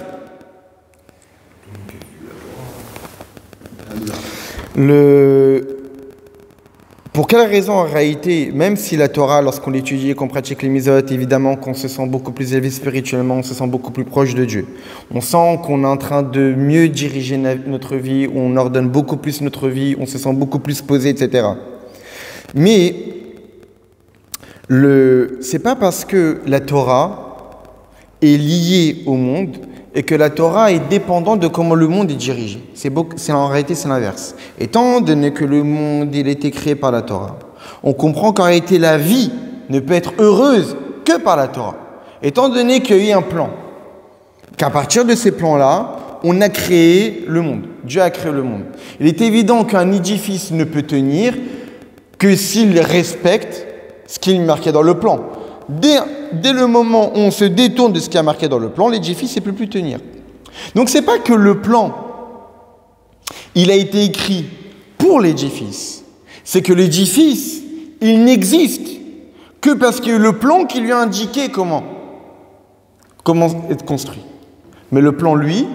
Pour quelle raison en réalité, même si la Torah, lorsqu'on l'étudie et qu'on pratique les mitzvot, évidemment qu'on se sent beaucoup plus élevé spirituellement, on se sent beaucoup plus proche de Dieu. On sent qu'on est en train de mieux diriger notre vie, on ordonne beaucoup plus notre vie, on se sent beaucoup plus posé, etc. Mais c'est pas parce que la Torah est liée au monde et que la Torah est dépendante de comment le monde est dirigé. En réalité, c'est l'inverse. Étant donné que le monde il a été créé par la Torah, on comprend qu'en réalité, la vie ne peut être heureuse que par la Torah. Étant donné qu'il y a eu un plan, qu'à partir de ces plans-là, on a créé le monde. Dieu a créé le monde. Il est évident qu'un édifice ne peut tenir que s'il respecte ce qui est marqué dans le plan. Dès le moment où on se détourne de ce qui est marqué dans le plan, l'édifice ne peut plus tenir. Donc ce n'est pas que le plan, il a été écrit pour l'édifice. C'est que l'édifice, il n'existe que parce que le plan qui lui a indiqué comment être construit. Mais le plan, lui,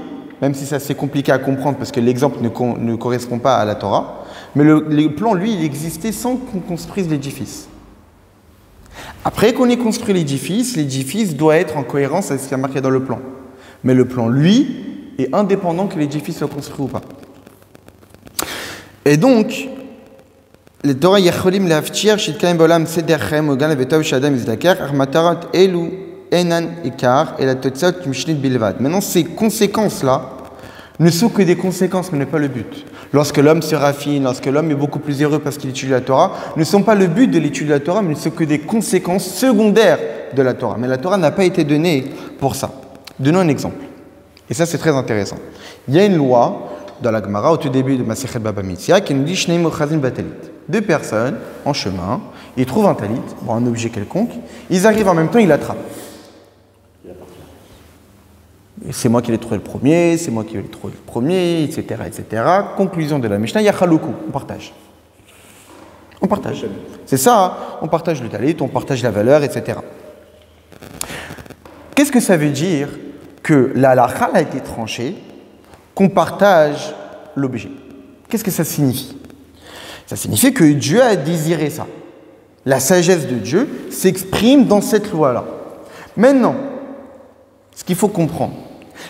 même si ça c'est compliqué à comprendre parce que l'exemple ne correspond pas à la Torah, mais le plan, lui, il existait sans qu'on construise l'édifice. Après qu'on ait construit l'édifice doit être en cohérence avec ce qui est marqué dans le plan. Mais le plan, lui, est indépendant que l'édifice soit construit ou pas. Et donc, les Torah yacholim lehavtir shitkaim bolam sederchem ogan levetov shadam izdaker armatarat elu enan ekar et la totsot mishnit bilvad. Maintenant, ces conséquences-là ne sont que des conséquences, mais n'est pas le but. Lorsque l'homme se raffine, lorsque l'homme est beaucoup plus heureux parce qu'il étudie la Torah, ne sont pas le but de l'étude de la Torah, mais ne sont que des conséquences secondaires de la Torah. Mais la Torah n'a pas été donnée pour ça. Donnons un exemple. Et ça, c'est très intéressant. Il y a une loi dans la Gemara, au tout début de Masechet Baba Metzia, qui nous dit Shnei mochazin batalit. Deux personnes en chemin, ils trouvent un talit, bon, un objet quelconque, ils arrivent en même temps, ils l'attrapent. C'est moi qui l'ai trouvé le premier, c'est moi qui l'ai trouvé le premier, etc., etc. Conclusion de la Mishnah, Yachaloku, on partage. On partage. C'est ça, hein, on partage le talit, on partage la valeur, etc. Qu'est-ce que ça veut dire que la halakha a été tranchée, qu'on partage l'objet? Qu'est-ce que ça signifie? Ça signifie que Dieu a désiré ça. La sagesse de Dieu s'exprime dans cette loi-là. Maintenant, ce qu'il faut comprendre,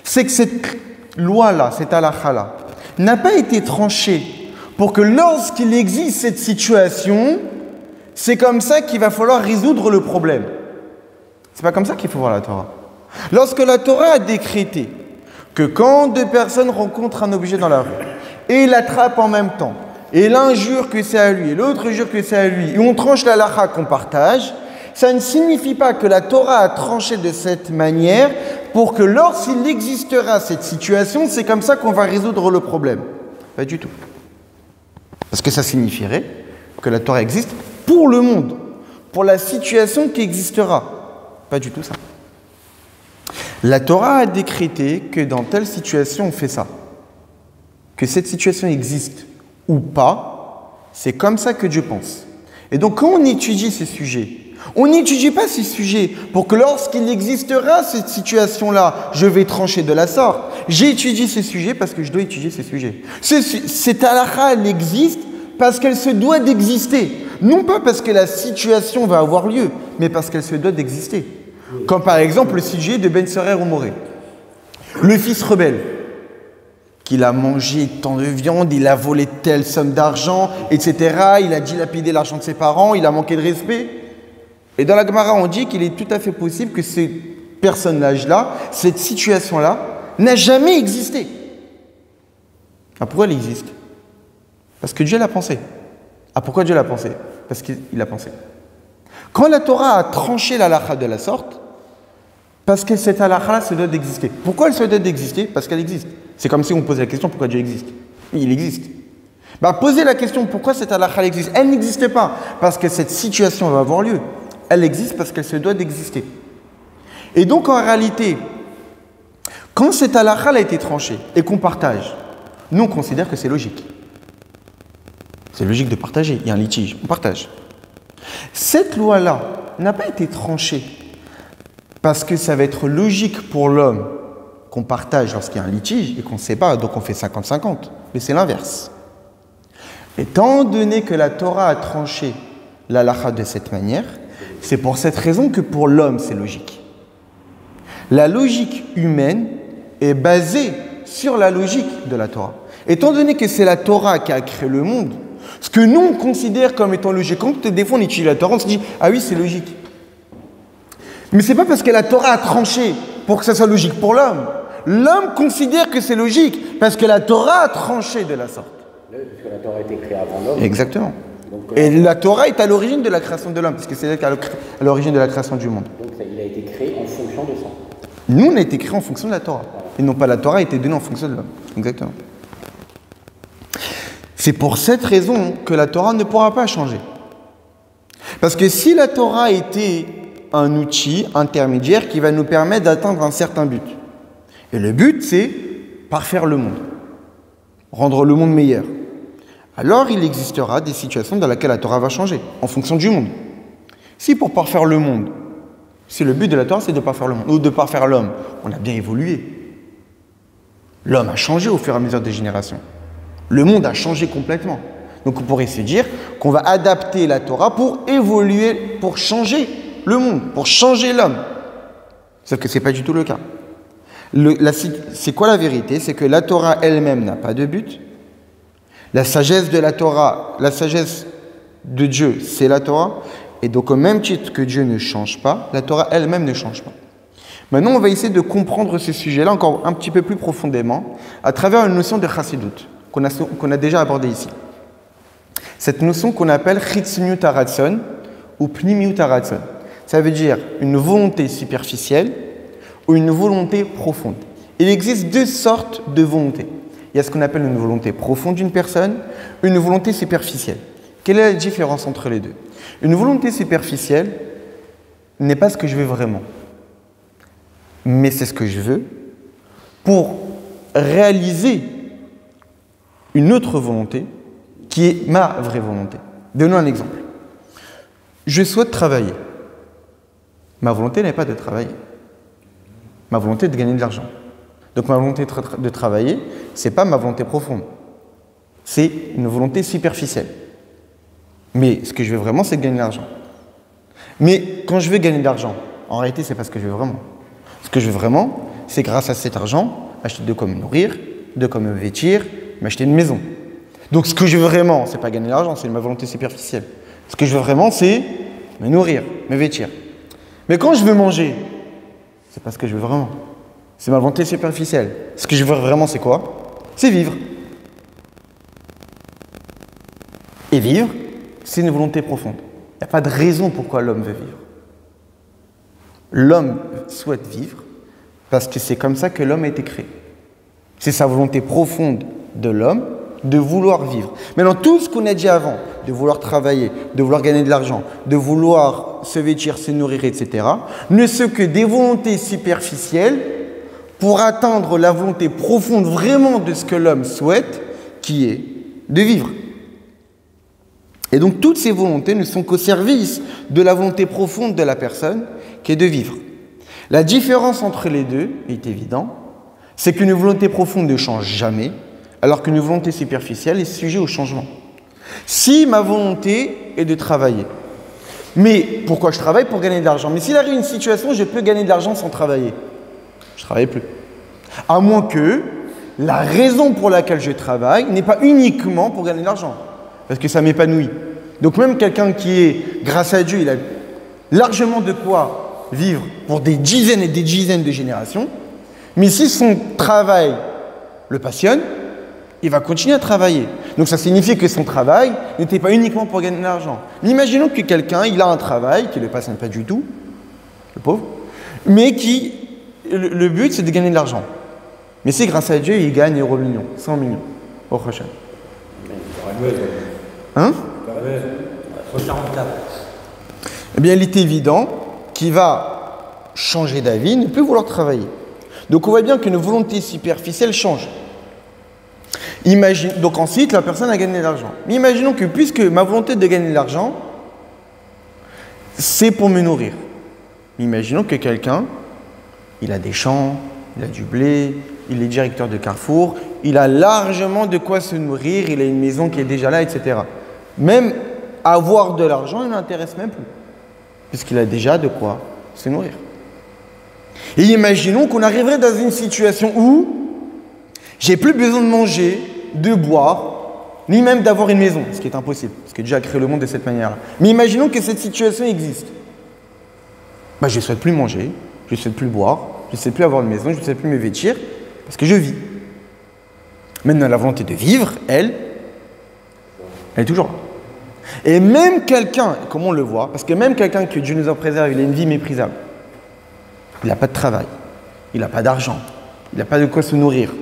c'est que cette loi-là, cette halakha-là, n'a pas été tranchée pour que lorsqu'il existe cette situation, c'est comme ça qu'il va falloir résoudre le problème. C'est pas comme ça qu'il faut voir la Torah. Lorsque la Torah a décrété que quand deux personnes rencontrent un objet dans la rue et l'attrapent en même temps, et l'un jure que c'est à lui et l'autre jure que c'est à lui, et on tranche la halakha qu'on partage, ça ne signifie pas que la Torah a tranché de cette manière pour que lorsqu'il existera cette situation, c'est comme ça qu'on va résoudre le problème. Pas du tout. Parce que ça signifierait que la Torah existe pour le monde, pour la situation qui existera. Pas du tout ça. La Torah a décrété que dans telle situation, on fait ça. Que cette situation existe ou pas, c'est comme ça que Dieu pense. Et donc, quand on étudie ces sujets, on n'étudie pas ces sujets pour que lorsqu'il existera cette situation-là, je vais trancher de la sorte. J'étudie ces sujets parce que je dois étudier ces sujets. Cette halakha, elle existe parce qu'elle se doit d'exister. Non pas parce que la situation va avoir lieu, mais parce qu'elle se doit d'exister. Comme par exemple le sujet de Ben Sorer ou Moré. Le fils rebelle, qu'il a mangé tant de viande, il a volé telle somme d'argent, etc. Il a dilapidé l'argent de ses parents, il a manqué de respect. Et dans la Gemara, on dit qu'il est tout à fait possible que ce personnage-là, cette situation-là, n'a jamais existé. Ah, pourquoi elle existe? Parce que Dieu l'a pensé. Ah, pourquoi Dieu l'a pensé? Parce qu'il a pensé. Quand la Torah a tranché la halakha de la sorte, parce que cette halakha se doit d'exister. Pourquoi elle se doit d'exister? Parce qu'elle existe. C'est comme si on posait la question pourquoi Dieu existe. Il existe. Poser la question pourquoi cette halakha existe. Elle n'existe pas parce que cette situation va avoir lieu. Elle existe parce qu'elle se doit d'exister. Et donc, en réalité, quand cette halakha a été tranchée et qu'on partage, nous, on considère que c'est logique. C'est logique de partager. Il y a un litige, on partage. Cette loi-là n'a pas été tranchée parce que ça va être logique pour l'homme qu'on partage lorsqu'il y a un litige et qu'on ne sait pas, donc on fait 50-50. Mais c'est l'inverse. Étant donné que la Torah a tranché la halakha de cette manière, c'est pour cette raison que pour l'homme, c'est logique. La logique humaine est basée sur la logique de la Torah. Étant donné que c'est la Torah qui a créé le monde, ce que nous, on considère comme étant logique, quand des fois on étudie la Torah, on se dit « Ah oui, c'est logique ». Mais ce n'est pas parce que la Torah a tranché pour que ça soit logique pour l'homme. L'homme considère que c'est logique parce que la Torah a tranché de la sorte. Parce que la Torah a été créée avant l'homme. Exactement. Donc, et la Torah est à l'origine de la création de l'homme, parce que c'est elle qui est à l'origine de la création du monde. Donc il a été créé en fonction de ça. Nous, on a été créés en fonction de la Torah. Et non pas la Torah a été donnée en fonction de l'homme. Exactement. C'est pour cette raison que la Torah ne pourra pas changer. Parce que si la Torah était un outil intermédiaire qui va nous permettre d'atteindre un certain but, et le but, c'est parfaire le monde, rendre le monde meilleur, alors il existera des situations dans lesquelles la Torah va changer, en fonction du monde. Si pour parfaire le monde, si le but de la Torah c'est de parfaire le monde, ou de parfaire l'homme, on a bien évolué. L'homme a changé au fur et à mesure des générations. Le monde a changé complètement. Donc on pourrait se dire qu'on va adapter la Torah pour évoluer, pour changer le monde, pour changer l'homme. Sauf que ce n'est pas du tout le cas. C'est quoi la vérité? C'est que la Torah elle-même n'a pas de but. La sagesse de la Torah, la sagesse de Dieu, c'est la Torah. Et donc, au même titre que Dieu ne change pas, la Torah elle-même ne change pas. Maintenant, on va essayer de comprendre ce sujet-là encore un petit peu plus profondément à travers une notion de chassidut qu'on a déjà abordée ici. Cette notion qu'on appelle chitzniut haratson ou pnimiut haratson. Ça veut dire une volonté superficielle ou une volonté profonde. Il existe deux sortes de volontés. Il y a ce qu'on appelle une volonté profonde d'une personne, une volonté superficielle. Quelle est la différence entre les deux? Une volonté superficielle n'est pas ce que je veux vraiment, mais c'est ce que je veux pour réaliser une autre volonté qui est ma vraie volonté. Donnons un exemple. Je souhaite travailler. Ma volonté n'est pas de travailler. Ma volonté est de gagner de l'argent. Donc ma volonté de travailler, ce n'est pas ma volonté profonde. C'est une volonté superficielle. Mais ce que je veux vraiment, c'est de gagner de l'argent. Mais quand je veux gagner de l'argent, en réalité, ce n'est pas ce que je veux vraiment. Ce que je veux vraiment, c'est grâce à cet argent, acheter de quoi me nourrir, de quoi me vêtir, m'acheter une maison. Donc ce que je veux vraiment, ce n'est pas gagner de l'argent, c'est ma volonté superficielle. Ce que je veux vraiment, c'est me nourrir, me vêtir. Mais quand je veux manger, c'est pas ce que je veux vraiment. C'est ma volonté superficielle. Ce que je veux vraiment, c'est quoi? C'est vivre. Et vivre, c'est une volonté profonde. Il n'y a pas de raison pourquoi l'homme veut vivre. L'homme souhaite vivre parce que c'est comme ça que l'homme a été créé. C'est sa volonté profonde de l'homme de vouloir vivre. Maintenant, tout ce qu'on a dit avant, de vouloir travailler, de vouloir gagner de l'argent, de vouloir se vêtir, se nourrir, etc., ne sont que des volontés superficielles pour atteindre la volonté profonde vraiment de ce que l'homme souhaite, qui est de vivre. Et donc, toutes ces volontés ne sont qu'au service de la volonté profonde de la personne, qui est de vivre. La différence entre les deux est évidente, c'est qu'une volonté profonde ne change jamais, alors qu'une volonté superficielle est sujet au changement. Si ma volonté est de travailler, mais pourquoi je travaille? Pour gagner de l'argent. Mais s'il arrive une situation où je peux gagner de l'argent sans travailler, je ne travaille plus. À moins que la raison pour laquelle je travaille n'est pas uniquement pour gagner de l'argent, parce que ça m'épanouit. Donc même quelqu'un qui est, grâce à Dieu, il a largement de quoi vivre pour des dizaines et des dizaines de générations, mais si son travail le passionne, il va continuer à travailler. Donc ça signifie que son travail n'était pas uniquement pour gagner de l'argent. Mais imaginons que quelqu'un, il a un travail qui ne le passionne pas du tout, le pauvre, mais qui, le but c'est de gagner de l'argent. Mais si grâce à Dieu, il gagne 100 millions, 100 millions, au prochain. Hein? Eh bien, il est évident qu'il va changer d'avis, ne plus vouloir travailler. Donc on voit bien qu'une volonté superficielle change. Donc ensuite, la personne a gagné de l'argent. Mais imaginons que puisque ma volonté de gagner de l'argent, c'est pour me nourrir. Imaginons que quelqu'un, il a des champs, il a du blé, il est directeur de Carrefour, il a largement de quoi se nourrir, il a une maison qui est déjà là, etc. Même avoir de l'argent, il ne l'intéresse même plus, puisqu'il a déjà de quoi se nourrir. Et imaginons qu'on arriverait dans une situation où j'ai plus besoin de manger, de boire, ni même d'avoir une maison, ce qui est impossible, parce que Dieu a créé le monde de cette manière-là. Mais imaginons que cette situation existe. Je ne souhaite plus manger, je ne souhaite plus boire, je ne souhaite plus avoir une maison, je ne souhaite plus me vêtir, parce que je vis. Maintenant, la volonté de vivre, elle est toujours là. Et même quelqu'un, comme on le voit, parce que même quelqu'un que Dieu nous en préserve, il a une vie méprisable. Il n'a pas de travail, il n'a pas d'argent, il n'a pas de quoi se nourrir.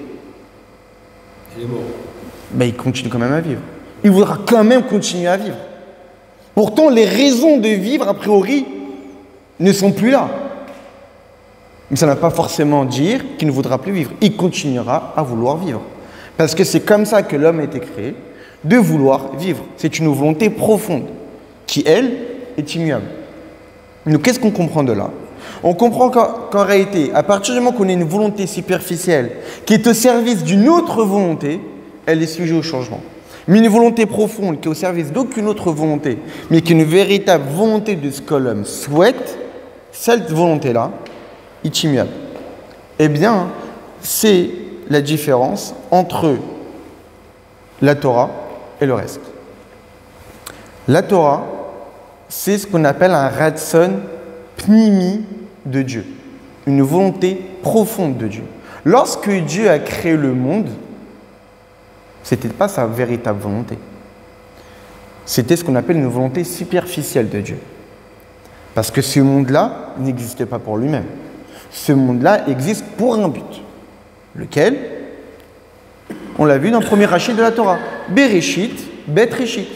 Il est mort. Il continue quand même à vivre. Il voudra quand même continuer à vivre. Pourtant, les raisons de vivre, a priori, ne sont plus là. Mais ça ne va pas forcément dire qu'il ne voudra plus vivre. Il continuera à vouloir vivre. Parce que c'est comme ça que l'homme a été créé, de vouloir vivre. C'est une volonté profonde qui, elle, est immuable. Donc, qu'est-ce qu'on comprend de là? On comprend qu'en réalité, à partir du moment qu'on a une volonté superficielle qui est au service d'une autre volonté, elle est sujet au changement. mais une volonté profonde qui est au service d'aucune autre volonté, mais qui est une véritable volonté de ce que l'homme souhaite, cette volonté-là, est immuable. Eh bien, c'est la différence entre la Torah et le reste. La Torah, c'est ce qu'on appelle un ratson pnimi de Dieu, une volonté profonde de Dieu. Lorsque Dieu a créé le monde, ce n'était pas sa véritable volonté. C'était ce qu'on appelle une volonté superficielle de Dieu. Parce que ce monde-là n'existe pas pour lui-même. Ce monde-là existe pour un but. Lequel? On l'a vu dans le premier rachis de la Torah. Bereshit, Bet Reshit.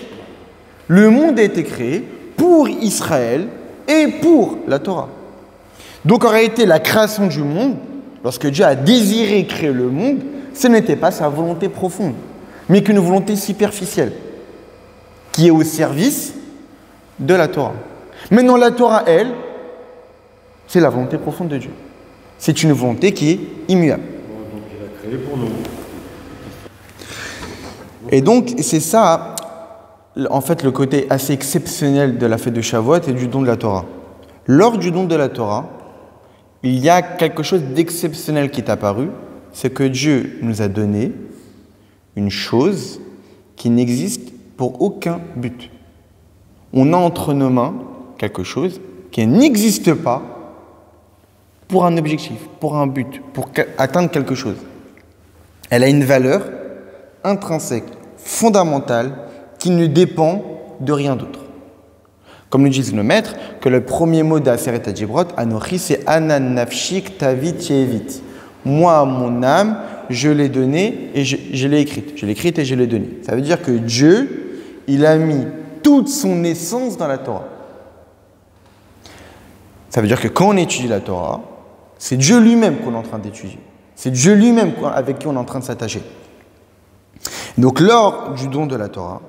Le monde a été créé pour Israël et pour la Torah. Donc en réalité, la création du monde, lorsque Dieu a désiré créer le monde, ce n'était pas sa volonté profonde, mais qu'une volonté superficielle, qui est au service de la Torah. Maintenant, la Torah, elle, c'est la volonté profonde de Dieu. C'est une volonté qui est immuable. Donc il a créé pour nous. Et donc, c'est ça, en fait, le côté assez exceptionnel de la fête de Shavuot et du don de la Torah. Lors du don de la Torah, il y a quelque chose d'exceptionnel qui est apparu, c'est que Dieu nous a donné une chose qui n'existe pour aucun but. On a entre nos mains quelque chose qui n'existe pas pour un objectif, pour un but, pour atteindre quelque chose. Elle a une valeur intrinsèque, fondamentale, qui ne dépend de rien d'autre. Comme le dit le maître, que le premier mot d'Aseret HaDibrot, Anochi, c'est Anan Nafshik Tavit Yevit. Moi, mon âme, je l'ai donnée et je l'ai écrite. Je l'ai écrite et je l'ai donnée. Ça veut dire que Dieu, il a mis toute son essence dans la Torah. Ça veut dire que quand on étudie la Torah, c'est Dieu lui-même qu'on est en train d'étudier. C'est Dieu lui-même avec qui on est en train de s'attacher. Donc, lors du don de la Torah,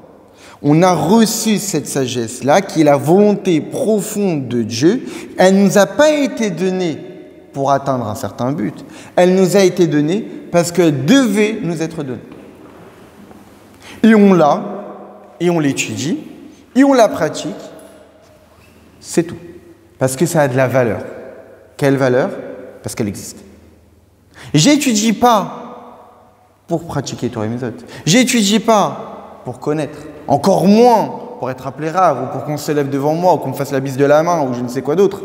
on a reçu cette sagesse-là, qui est la volonté profonde de Dieu. Elle ne nous a pas été donnée pour atteindre un certain but. Elle nous a été donnée parce qu'elle devait nous être donnée. Et on l'a, et on l'étudie, et on la pratique. C'est tout. Parce que ça a de la valeur. Quelle valeur? Parce qu'elle existe. J'étudie pas pour pratiquer Torah et Mitzvot. J'étudie pas pour connaître. Encore moins pour être appelé rave, ou pour qu'on se lève devant moi, ou qu'on me fasse la bise de la main, ou je ne sais quoi d'autre.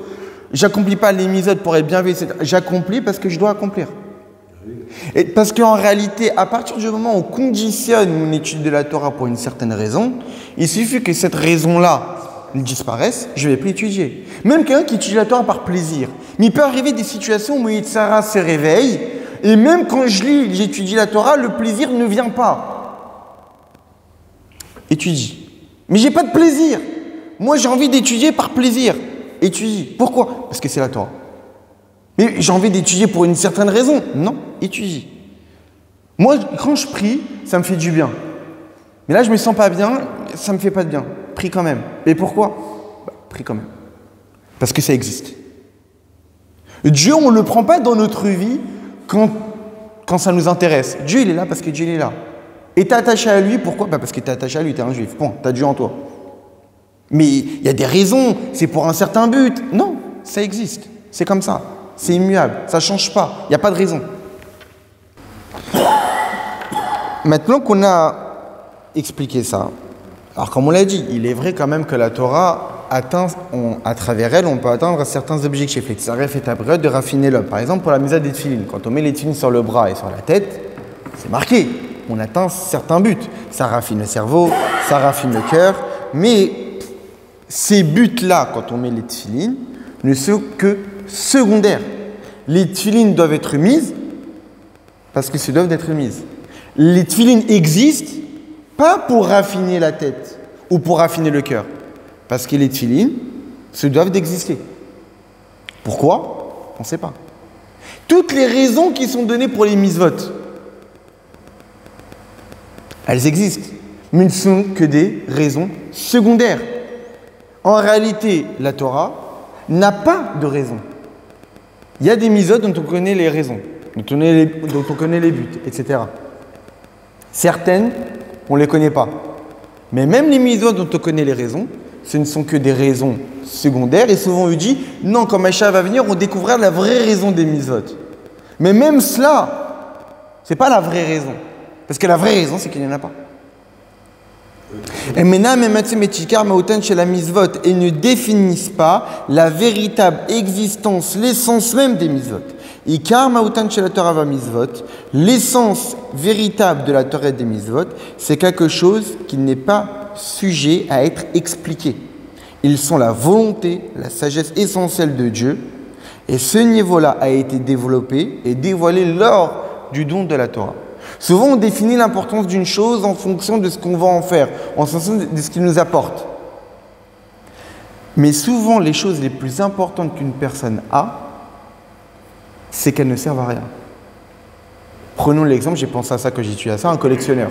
J'accomplis pas les mitzvot pour être bien vu, j'accomplis parce que je dois accomplir. Et parce qu'en réalité, à partir du moment où on conditionne mon étude de la Torah pour une certaine raison, il suffit que cette raison-là disparaisse, je ne vais plus étudier. Même quelqu'un qui étudie la Torah par plaisir. Mais il peut arriver des situations où Yitzhara se réveille, et même quand j'étudie la Torah, le plaisir ne vient pas. Étudie. Mais j'ai pas de plaisir. Moi, j'ai envie d'étudier par plaisir. Étudie. Pourquoi? Parce que c'est la Torah. Mais j'ai envie d'étudier pour une certaine raison. Non, étudie. Moi, quand je prie, ça me fait du bien. Mais là, je me sens pas bien, ça me fait pas de bien. Prie quand même. Et pourquoi? Prie quand même. Parce que ça existe. Dieu, on ne le prend pas dans notre vie quand ça nous intéresse. Dieu, il est là parce que Dieu, il est là. Et tu es attaché à lui, pourquoi? Parce que tu es attaché à lui, tu es un juif. Bon, tu as Dieu en toi. Mais il y a des raisons, c'est pour un certain but. Non, ça existe. C'est comme ça. C'est immuable. Ça ne change pas. Il n'y a pas de raison. Maintenant qu'on a expliqué ça, alors comme on l'a dit, il est vrai quand même que la Torah atteint, à travers elle, on peut atteindre certains objectifs. Et ça fait à période de raffiner l'homme. Par exemple, pour la misère des tefilines. Quand on met les tefilines sur le bras et sur la tête, c'est marqué. On atteint certains buts. Ça raffine le cerveau, ça raffine le cœur. Mais ces buts-là, quand on met les tefilines, ne sont que secondaires. Les tefilines doivent être mises parce que doivent être mises. Les tefilines existent pas pour raffiner la tête ou pour raffiner le cœur. Parce que les tefilines se doivent d'exister. Pourquoi? On ne sait pas. Toutes les raisons qui sont données pour les mitzvot, elles existent, mais ne sont que des raisons secondaires. En réalité, la Torah n'a pas de raison. Il y a des mitzvot dont on connaît les raisons, dont on connaît les buts, etc. Certaines on ne les connaît pas. Mais même les mitzvot dont on connaît les raisons, ce ne sont que des raisons secondaires. Et souvent on dit, non, quand Mashiach va venir, on découvrira la vraie raison des mitzvot. Mais même cela, ce n'est pas la vraie raison. Parce que la vraie raison, c'est qu'il n'y en a pas. Et ne définissent pas la véritable existence, l'essence même des mitzvot. L'essence véritable de la Torah et des mitzvot, c'est quelque chose qui n'est pas sujet à être expliqué. Ils sont la volonté, la sagesse essentielle de Dieu. Et ce niveau-là a été développé et dévoilé lors du don de la Torah. Souvent, on définit l'importance d'une chose en fonction de ce qu'on va en faire, en fonction de ce qu'il nous apporte. Mais souvent, les choses les plus importantes qu'une personne a, c'est qu'elles ne servent à rien. Prenons l'exemple, j'ai pensé à ça quand j'ai étudié à ça, un collectionneur.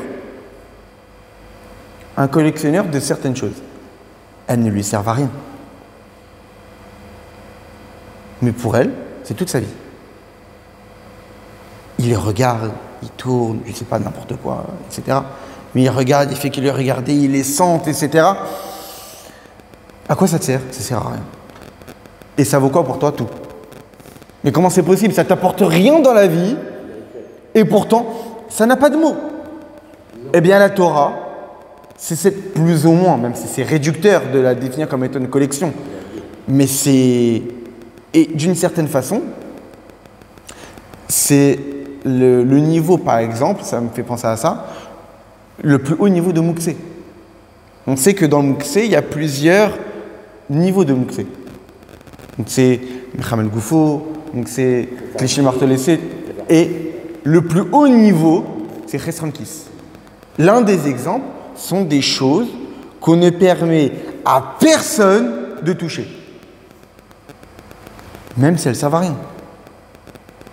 Un collectionneur de certaines choses. Elles ne lui servent à rien. Mais pour elle, c'est toute sa vie. Il les regarde, il tourne, je ne sais pas, n'importe quoi, etc. Mais il regarde, il fait qu'il les regarde, il les sent, etc. À quoi ça te sert? Ça ne sert à rien. Et ça vaut quoi pour toi? Tout. Mais comment c'est possible? Ça ne t'apporte rien dans la vie, et pourtant, ça n'a pas de mots. Eh bien, la Torah, c'est plus ou moins, même si c'est réducteur de la définir comme étant une collection, mais c'est... Et d'une certaine façon, c'est le niveau, par exemple, ça me fait penser à ça, le plus haut niveau de Mouxé. On sait que dans le Mouxé, il y a plusieurs niveaux de Mouxé. Donc c'est Mechamel Goufo, donc c'est Clichy Martelessé, et le plus haut niveau, c'est Chesrankis. L'un des exemples sont des choses qu'on ne permet à personne de toucher. Même si elles ne servent à rien.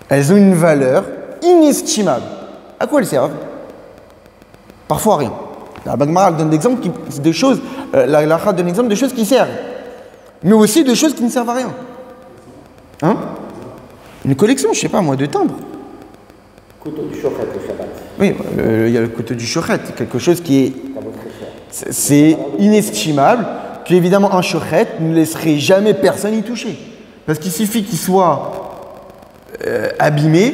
Elles ont une valeur inestimable. À quoi elles servent? Parfois à rien. La Bagmara donne l'exemple de choses, la Lacha donne l'exemple de choses qui servent, mais aussi de choses qui ne servent à rien. Hein? Une collection, je ne sais pas moi, de timbres. Couteau du chochet, le Shabbat. Oui, il y a le couteau du chochet, quelque chose qui est... C'est inestimable, qu'évidemment un chochet ne laisserait jamais personne y toucher. Parce qu'il suffit qu'il soit abîmé.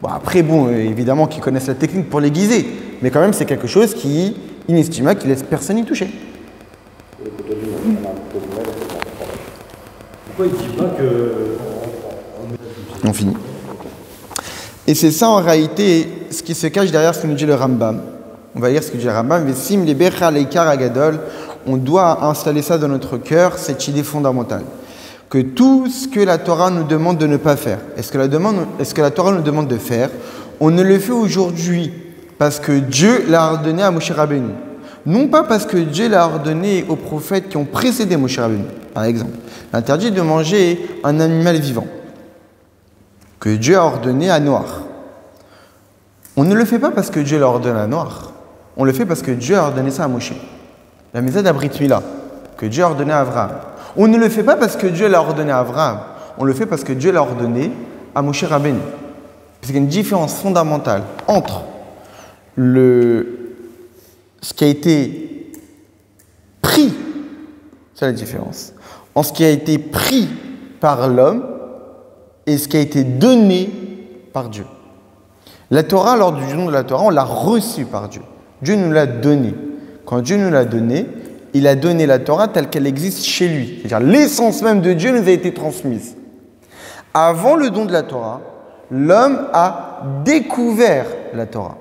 Bon, après, bon, évidemment qu'ils connaissent la technique pour l'aiguiser. Mais quand même, c'est quelque chose qui est inestimable, qui ne laisse personne y toucher. Pourquoi il ne dit pas que... On finit. Et c'est ça en réalité ce qui se cache derrière ce que nous dit le Rambam. On va lire ce que dit le Rambam. On doit installer ça dans notre cœur, cette idée fondamentale. Que tout ce que la Torah nous demande de ne pas faire, est-ce que la Torah nous demande de faire, on ne le fait aujourd'hui parce que Dieu l'a ordonné à Moshe Rabbeinu. Non pas parce que Dieu l'a ordonné aux prophètes qui ont précédé Moshe Rabbeinu. Par exemple, l'interdit de manger un animal vivant que Dieu a ordonné à Noach. On ne le fait pas parce que Dieu l'a ordonné à Noach. On le fait parce que Dieu a ordonné ça à Moshe. La mitzvah d'Abrit Mila, que Dieu a ordonné à Abraham. On ne le fait pas parce que Dieu l'a ordonné à Abraham. On le fait parce que Dieu l'a ordonné à Moshe Rabbeinu. Parce qu'il y a une différence fondamentale entre ce qui a été pris, c'est la différence, en ce qui a été pris par l'homme et ce qui a été donné par Dieu. La Torah, lors du don de la Torah, on l'a reçue par Dieu. Dieu nous l'a donnée. Quand Dieu nous l'a donnée, il a donné la Torah telle qu'elle existe chez lui. C'est-à-dire l'essence même de Dieu nous a été transmise. Avant le don de la Torah, l'homme a découvert la Torah.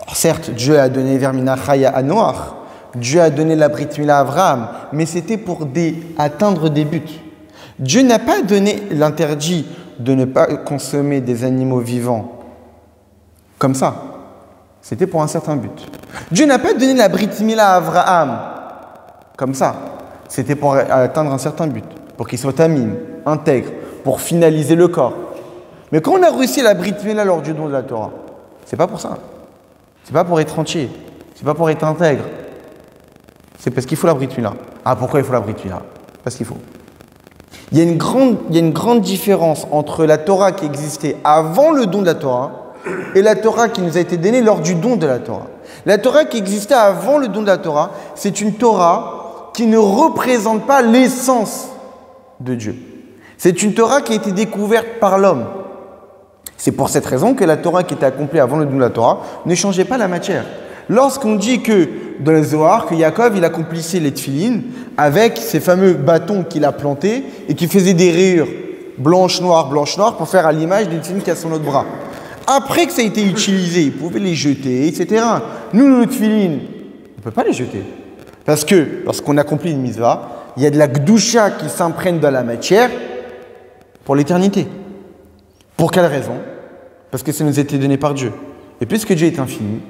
Alors certes, Dieu a donné Vermina Chaya à Noach, Dieu a donné la Brit Mila à Abraham, mais c'était pour atteindre des buts. Dieu n'a pas donné l'interdit de ne pas consommer des animaux vivants comme ça. C'était pour un certain but. Dieu n'a pas donné la Brit Mila à Abraham comme ça. C'était pour atteindre un certain but, pour qu'il soit tamim, intègre, pour finaliser le corps. Mais quand on a reçu la Brit Mila lors du don de la Torah, c'est pas pour ça. C'est pas pour être entier. C'est pas pour être intègre. C'est parce qu'il faut la Brit Mila. Ah, pourquoi il faut la Brit Mila? Parce qu'il faut. Il y a une grande différence entre la Torah qui existait avant le don de la Torah et la Torah qui nous a été donnée lors du don de la Torah. La Torah qui existait avant le don de la Torah, c'est une Torah qui ne représente pas l'essence de Dieu. C'est une Torah qui a été découverte par l'homme. C'est pour cette raison que la Torah qui était accomplie avant le don de la Torah ne changeait pas la matière. Lorsqu'on dit que dans le Zohar, que Yaakov il accomplissait les tefilines avec ces fameux bâtons qu'il a plantés et qui faisaient des rayures blanches, noires pour faire à l'image d'une tefilines qui a son autre bras. Après que ça a été utilisé, il pouvait les jeter, etc. Nous, nos tefilines, on ne peut pas les jeter. Parce que lorsqu'on accomplit une mitzvah, il y a de la gdusha qui s'imprègne dans la matière pour l'éternité. Pour quelle raison? Parce que ça nous a été donné par Dieu. Et puisque Dieu est infini,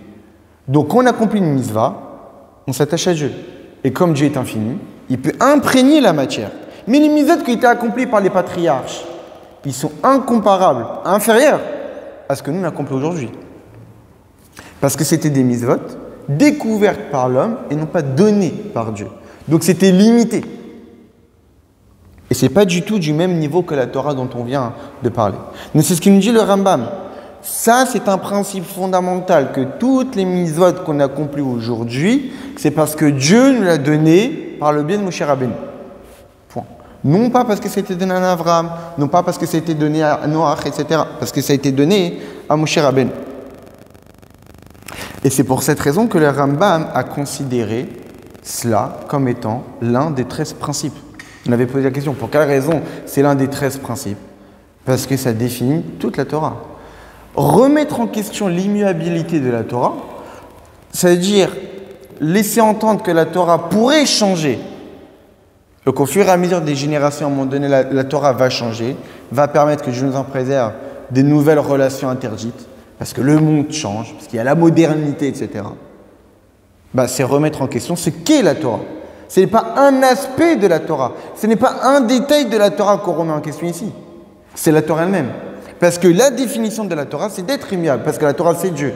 donc quand on accomplit une mitzvah, on s'attache à Dieu. Et comme Dieu est infini, il peut imprégner la matière. Mais les mitzvot qui étaient accomplis par les patriarches, ils sont incomparables, inférieurs à ce que nous on accomplit aujourd'hui. Parce que c'était des mitzvot découvertes par l'homme et non pas données par Dieu. Donc c'était limité. Et ce n'est pas du tout du même niveau que la Torah dont on vient de parler. Mais c'est ce qu'il nous dit le Rambam. Ça, c'est un principe fondamental que toutes les mitzvot qu'on accomplit aujourd'hui, c'est parce que Dieu nous l'a donné par le biais de Moshe Rabbeinu. Point. Non pas parce que ça a été donné à Abraham, non pas parce que ça a été donné à Noach, etc. Parce que ça a été donné à Moshe Rabbeinu. Et c'est pour cette raison que le Rambam a considéré cela comme étant l'un des 13 principes. On avait posé la question, pour quelle raison c'est l'un des 13 principes? Parce que ça définit toute la Torah. Remettre en question l'immuabilité de la Torah, c'est-à-dire laisser entendre que la Torah pourrait changer, et qu'au fur et à mesure des générations, à un moment donné, la Torah va changer, va permettre que Dieu nous en préserve des nouvelles relations interdites, parce que le monde change, parce qu'il y a la modernité, etc. C'est remettre en question ce qu'est la Torah. Ce n'est pas un aspect de la Torah, ce n'est pas un détail de la Torah qu'on remet en question ici. C'est la Torah elle-même. Parce que la définition de la Torah, c'est d'être immuable, parce que la Torah, c'est Dieu.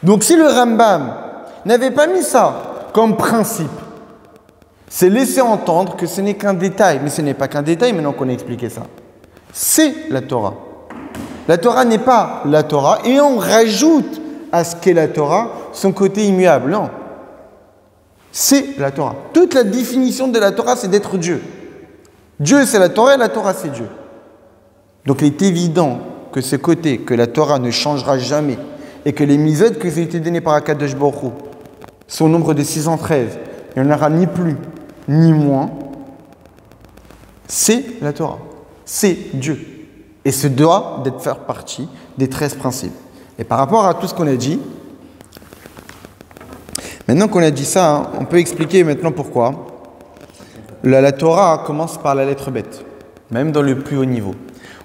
Donc si le Rambam n'avait pas mis ça comme principe, c'est laisser entendre que ce n'est qu'un détail. Mais ce n'est pas qu'un détail, maintenant qu'on a expliqué ça. C'est la Torah. La Torah n'est pas la Torah, et on rajoute à ce qu'est la Torah son côté immuable. Non. C'est la Torah. Toute la définition de la Torah, c'est d'être Dieu. Dieu, c'est la Torah, et la Torah, c'est Dieu. Donc il est évident que ce côté, que la Torah ne changera jamais, et que les mitzvot qui ont été données par Akadosh Baruch Hu sont au nombre de 613, il n'y en aura ni plus, ni moins, c'est la Torah. C'est Dieu. Et ce doit d'être faire partie des 13 principes. Et par rapport à tout ce qu'on a dit, maintenant qu'on a dit ça, on peut expliquer maintenant pourquoi. La Torah commence par la lettre bête, même dans le plus haut niveau.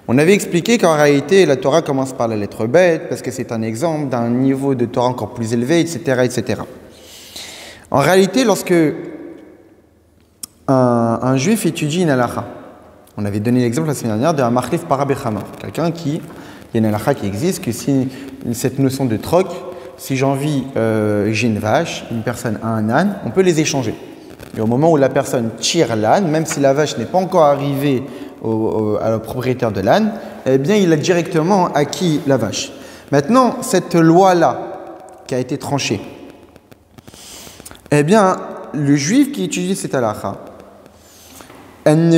On avait expliqué qu'en réalité, la Torah commence par la lettre bête, parce que c'est un exemple d'un niveau de Torah encore plus élevé, etc., etc. En réalité, lorsque un juif étudie une halakha, on avait donné l'exemple la semaine dernière d'un machlif parabechama, quelqu'un qui, il y a une halakha qui existe, que si cette notion de troc, si j'ai une vache, une personne a un âne, on peut les échanger. Et au moment où la personne tire l'âne, même si la vache n'est pas encore arrivée au propriétaire de l'âne, eh bien il a directement acquis la vache. Maintenant, cette loi-là qui a été tranchée, eh bien, le juif qui étudie cette halakha, elle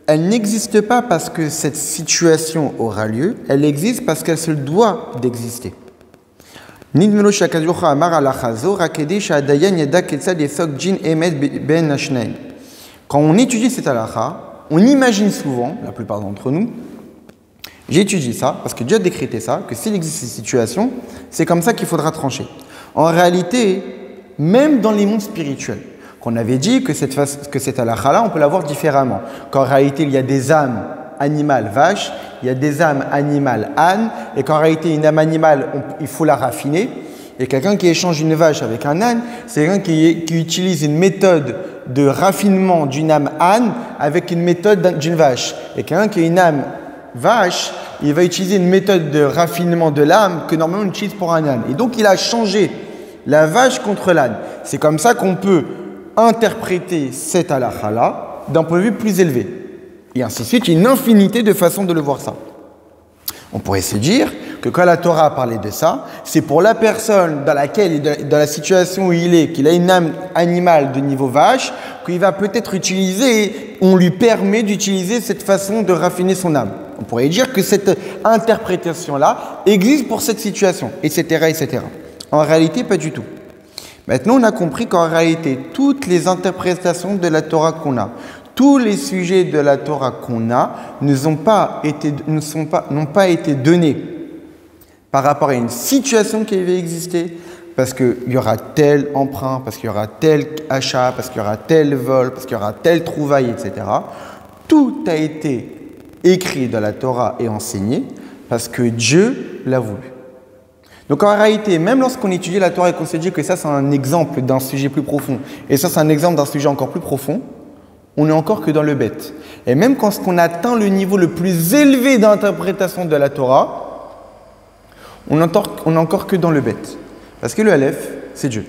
n'existe pas parce que cette situation aura lieu, elle existe parce qu'elle se doit d'exister. Quand on étudie cette halakha, on imagine souvent, la plupart d'entre nous, j'étudie ça parce que Dieu a décrété ça, que s'il existe cette situation, c'est comme ça qu'il faudra trancher. En réalité, même dans les mondes spirituels, qu'on avait dit que cette halakha-là, on peut la voir différemment. Qu'en réalité, il y a des âmes animales vaches, il y a des âmes animales ânes, et qu'en réalité, une âme animale, il faut la raffiner. Et quelqu'un qui échange une vache avec un âne, c'est quelqu'un qui utilise une méthode de raffinement d'une âme âne avec une méthode d'une vache. Et quelqu'un qui a une âme vache, il va utiliser une méthode de raffinement de l'âme que normalement on utilise pour un âne. Et donc il a changé la vache contre l'âne. C'est comme ça qu'on peut interpréter cette halakha-là d'un point de vue plus élevé. Et ainsi de suite, il y a une infinité de façons de le voir ça. On pourrait se dire que quand la Torah a parlé de ça, c'est pour la personne dans laquelle, dans la situation où il est, qu'il a une âme animale de niveau vache, qu'il va peut-être utiliser, on lui permet d'utiliser cette façon de raffiner son âme. On pourrait dire que cette interprétation-là existe pour cette situation, etc., etc. En réalité, pas du tout. Maintenant, on a compris qu'en réalité, toutes les interprétations de la Torah qu'on a, tous les sujets de la Torah qu'on a n'ont pas été donnés par rapport à une situation qui avait existé, parce qu'il y aura tel emprunt, parce qu'il y aura tel achat, parce qu'il y aura tel vol, parce qu'il y aura telle trouvaille, etc. Tout a été écrit dans la Torah et enseigné parce que Dieu l'a voulu. Donc en réalité, même lorsqu'on étudie la Torah et qu'on se dit que ça c'est un exemple d'un sujet plus profond, et ça c'est un exemple d'un sujet encore plus profond, on n'est encore que dans le bête. Et même quand on atteint le niveau le plus élevé d'interprétation de la Torah, on n'est encore que dans le bête. Parce que le Aleph, c'est Dieu.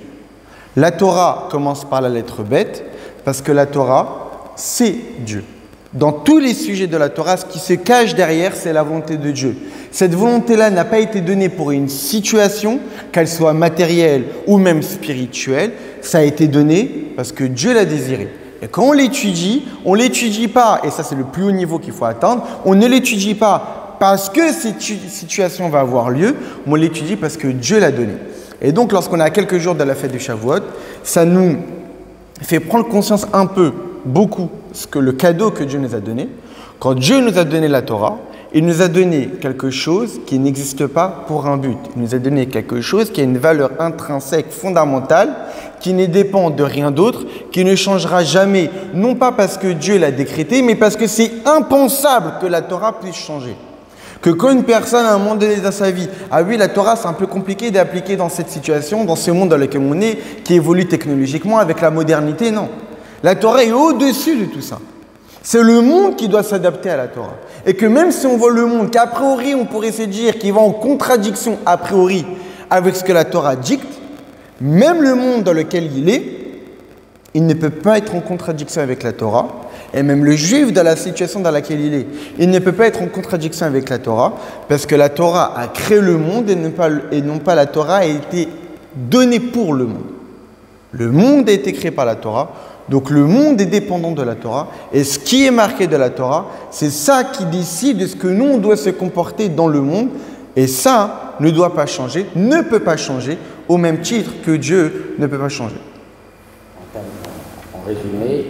La Torah commence par la lettre bête, parce que la Torah, c'est Dieu. Dans tous les sujets de la Torah, ce qui se cache derrière, c'est la volonté de Dieu. Cette volonté-là n'a pas été donnée pour une situation, qu'elle soit matérielle ou même spirituelle. Ça a été donné parce que Dieu l'a désiré. Et quand on l'étudie pas, et ça c'est le plus haut niveau qu'il faut atteindre, on ne l'étudie pas parce que cette situation va avoir lieu, mais on l'étudie parce que Dieu l'a donné. Et donc lorsqu'on est à quelques jours de la fête de Shavuot, ça nous fait prendre conscience un peu, beaucoup, ce que le cadeau que Dieu nous a donné. Quand Dieu nous a donné la Torah, il nous a donné quelque chose qui n'existe pas pour un but. Il nous a donné quelque chose qui a une valeur intrinsèque, fondamentale, qui ne dépend de rien d'autre, qui ne changera jamais, non pas parce que Dieu l'a décrété, mais parce que c'est impensable que la Torah puisse changer. Que quand une personne à un moment donné dans sa vie, ah oui, la Torah c'est un peu compliqué d'appliquer dans cette situation, dans ce monde dans lequel on est, qui évolue technologiquement avec la modernité, non. La Torah est au-dessus de tout ça. C'est le monde qui doit s'adapter à la Torah. Et que même si on voit le monde, qu'a priori on pourrait se dire qu'il va en contradiction a priori avec ce que la Torah dicte, même le monde dans lequel il est, il ne peut pas être en contradiction avec la Torah. Et même le juif dans la situation dans laquelle il ne peut pas être en contradiction avec la Torah parce que la Torah a créé le monde et non pas la Torah a été donnée pour le monde. Le monde a été créé par la Torah. Donc le monde est dépendant de la Torah et ce qui est marqué de la Torah, c'est ça qui décide de ce que nous on doit se comporter dans le monde et ça ne doit pas changer, ne peut pas changer au même titre que Dieu ne peut pas changer. En résumé,